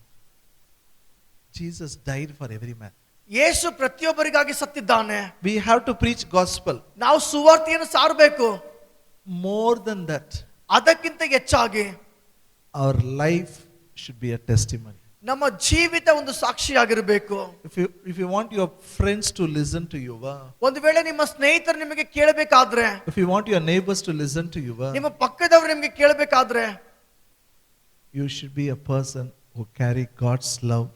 Jesus died for every man. Yesu ಪ್ರತಿಯೊಬ್ಬರಿಗಾಗಿ ಸತ್ತಿದ್ದಾನೆ. We have to preach gospel. ನಾವು ಸುವಾರ್ತೆಯನ್ನು ಸಾರಬೇಕು. More than that, ಅದಕ್ಕಿಂತ ಹೆಚ್ಚಾಗಿ our life should be a testimony. ನಮ್ಮ ಜೀವಿತ ಒಂದು ಸಾಕ್ಷಿಯಾಗಿರಬೇಕು. If you want your friends to listen to you, ಒಂದು ವೇಳೆ ನಿಮ್ಮ ಸ್ನೇಹಿತರು ನಿಮಗೆ ಕೇಳಬೇಕಾದ್ರೆ, if you want your neighbors to listen to you, ನಿಮ್ಮ ಪಕ್ಕದವರು ನಿಮಗೆ ಕೇಳಬೇಕಾದ್ರೆ, you should be a person who carry God's love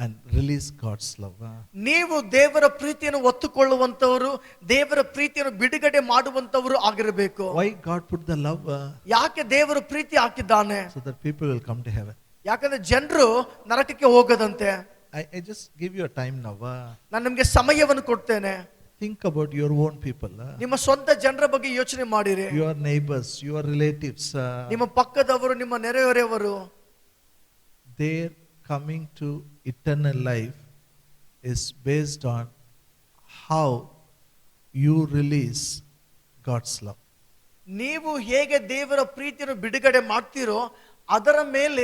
and release God's love. ನೀವು ದೇವರ ಪ್ರೀತಿಯನ್ನು ಒತ್ತುಕೊಳ್ಳುವಂತವರು, ದೇವರ ಪ್ರೀತಿಯನ್ನು ಬಿಡುಗಡೆ ಮಾಡುವಂತವರು ಆಗಿರಬೇಕು. Why God put the love? ಯಾಕೆ ದೇವರು ಪ್ರೀತಿ ಹಾಕಿದ್ದಾನೆ? So that people will come to heaven. ಯಾಕಂದ್ರೆ ಜನರು ನರಕಕ್ಕೆ ಹೋಗದಂತೆ. I just give you a time now. ನಾನು ನಿಮಗೆ ಸಮಯವನ್ನು ಕೊಡ್ತೇನೆ. Think about your own people. ನಿಮ್ಮ ಸ್ವಂತ ಜನರ ಬಗ್ಗೆ ಯೋಚನೆ ಮಾಡಿರಿ. Your neighbors, your relatives. ನಿಮ್ಮ ಪಕ್ಕದವರು, ನಿಮ್ಮ ನೆರೆಹೊರೆಯವರು. Their coming to eternal life is based on how you release God's love. ನೀವು ಹೇಗೆ ದೇವರ ಪ್ರೀತಿಯನ್ನು ಬಿಡುಗಡೆ ಮಾಡ್ತೀರೋ ಅದರ ಮೇಲೆ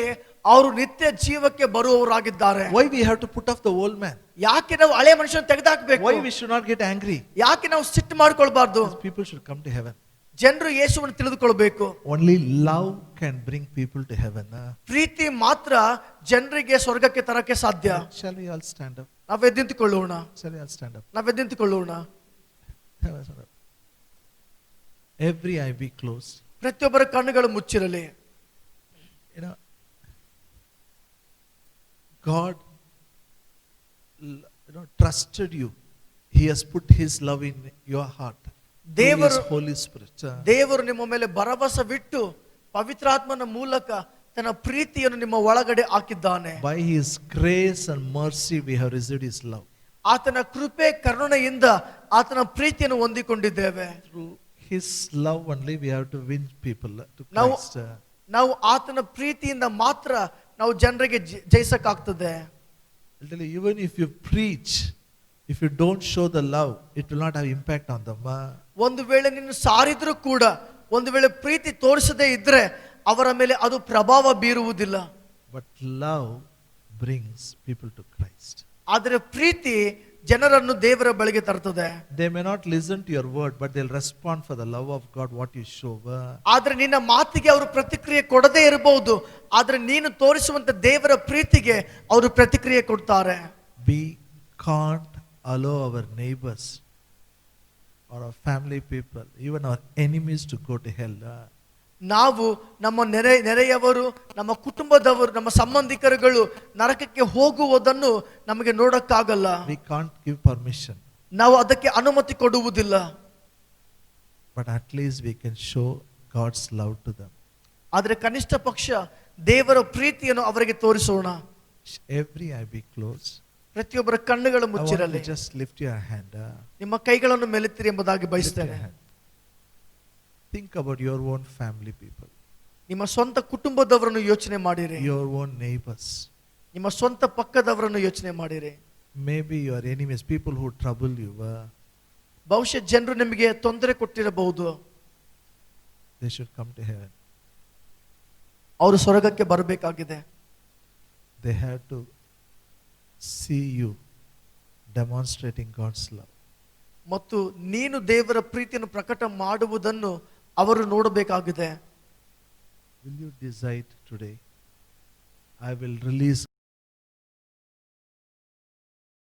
ಅವರು ನಿತ್ಯ ಜೀವಕ್ಕೆ ಬರುವವರಾಗಿದ್ದಾರೆ. Why we have to put off the old man? ಯಾಕೆ ನಾವು ಹಳೆ ಮನುಷ್ಯನ ತೆಗೆದಾಕಬೇಕು? Why we should not get angry? ಯಾಕೆ ನಾವು ಸಿಟ್ಟು ಮಾಡ್ಕೊಳ್ಬಾರ್ದು? People should come to heaven. ಜನರು ಯೇಸುವನ್ನು ತಿಳಿದುಕೊಳ್ಳಬೇಕು. Only love can bring people to heaven. ಪ್ರೀತಿ ಮಾತ್ರ ಜನರಿಗೆ ಸ್ವರ್ಗಕ್ಕೆ ತರಕ್ಕೆ ಸಾಧ್ಯ. Shall we all stand up? ನಾವೆದ್ದು ನಿಂತುಕೊಳ್ಳೋಣ. Shall we all stand up? ನಾವೆದ್ದು ನಿಂತುಕೊಳ್ಳೋಣ. Every eye be closed. ಪ್ರತಿಯೊಬ್ಬರ ಕಣ್ಣುಗಳು ಮುಚ್ಚಿರಲಿ. You know, God trusted you. He has put His love in your heart. ದೇವರು, Holy Spirit. ದೇವರು ನಿಮ್ಮ ಮೇಲೆ ಭರವಸವಿಟ್ಟು ಪವಿತ್ರಾತ್ಮನ ಮೂಲಕ ತನ್ನ ಪ್ರೀತಿಯನ್ನು ನಿಮ್ಮ ಒಳಗಡೆ ಹಾಕಿದ್ದಾನೆ. By His grace and mercy we have received His love. ಆತನ ಕೃಪೆ ಕರುಣೆಯಿಂದ ಆತನ ಪ್ರೀತಿಯನ್ನು ಹೊಂದಿಕೊಂಡಿದ್ದೇವೆ. Through His love only we have to win people to ನಾವು Christ. ನಾವು ಆತನ ಪ್ರೀತಿಯಿಂದ ಮಾತ್ರ ನಾವು ಜನರಿಗೆ ಜಯಿಸಕ್ಕಾಗ್ತದೆ. I'll tell you, even if you preach, if you don't show the love, it will not have impact on them. ಒಂದು ವೇಳೆ ನೀನು ಸಾರಿದ್ರೂ ಕೂಡ ಒಂದು ವೇಳೆ ಪ್ರೀತಿ ತೋರಿಸದೇ ಇದ್ರೆ ಅವರ ಮೇಲೆ ಅದು ಪ್ರಭಾವ ಬೀರುವುದಿಲ್ಲ. But love brings people to Christ. ಆದರೆ ಪ್ರೀತಿ ಜನರನ್ನು ದೇವರ ಬಳಿಗೆ ತರ್ತದೆ. They may not listen to your word, but they'll respond for the love of God what you show. ಆದ್ರೆ ನಿನ್ನ ಮಾತಿಗೆ ಅವರು ಪ್ರತಿಕ್ರಿಯೆ ಕೊಡದೇ ಇರಬಹುದು, ಆದ್ರೆ ನೀನು ತೋರಿಸುವಂತ ದೇವರ ಪ್ರೀತಿಗೆ ಅವರು ಪ್ರತಿಕ್ರಿಯೆ ಕೊಡ್ತಾರೆ. We can't allow our neighbors or our family people, even our enemies to go to hell. ನಾವು ನಮ್ಮ ನೆರೆಯವರು, ನಮ್ಮ ಕುಟುಂಬದವರು, ನಮ್ಮ ಸಂಬಂಧಿಕರುಗಳು ನರಕಕ್ಕೆ ಹೋಗುವುದನ್ನು ನಮಗೆ ನೋಡಕ್ಕಾಗಲ್ಲ. We can't give permission, ನಾವು ಅದಕ್ಕೆ ಅನುಮತಿ ಕೊಡುವುದಿಲ್ಲ. but at least we can show God's love to them. ಆದ್ರೆ ಕನಿಷ್ಠ ಪಕ್ಷ ದೇವರ ಪ್ರೀತಿಯನ್ನು ಅವರಿಗೆ ತೋರಿಸೋಣ. Every eye be closed. ಪ್ರತಿಯೊಬ್ಬರ ಕಣ್ಣುಗಳು I want ಮುಚ್ಚಿರಲಿ. you to just lift your hand. ನಿಮ್ಮ ಕೈಗಳನ್ನು ಮೇಲೆತ್ತಿರಿ ಎಂಬುದಾಗಿ Lift your ಬಯಸ್ತೇನೆ. hand. Think about your own family people, ನಿಮ್ಮ ಸ್ವಂತ ಕುಟುಂಬದವರನ್ನು ಯೋಚನೆ ಮಾಡಿರಿ. your own neighbors. ನಿಮ್ಮ ಸ್ವಂತ ಪಕ್ಕದವರನ್ನು ಯೋಚನೆ ಮಾಡಿರಿ. Maybe your enemies, people who trouble you. ಬಹುಶಃ ಜನರು ನಿಮಗೆ ತೊಂದರೆ ಕೊಟ್ಟಿರಬಹುದು. They should come to heaven. ಅವರು ಸ್ವರ್ಗಕ್ಕೆ ಬರಬೇಕಾಗಿದೆ. They have to see you demonstrating God's love. ಮತ್ತು ನೀನು ದೇವರ ಪ್ರೀತಿಯನ್ನು ಪ್ರಕಟ ಮಾಡುವುದನ್ನು ಅವರು ನೋಡಬೇಕಾಗಿದೆ. Will you decide today, I will release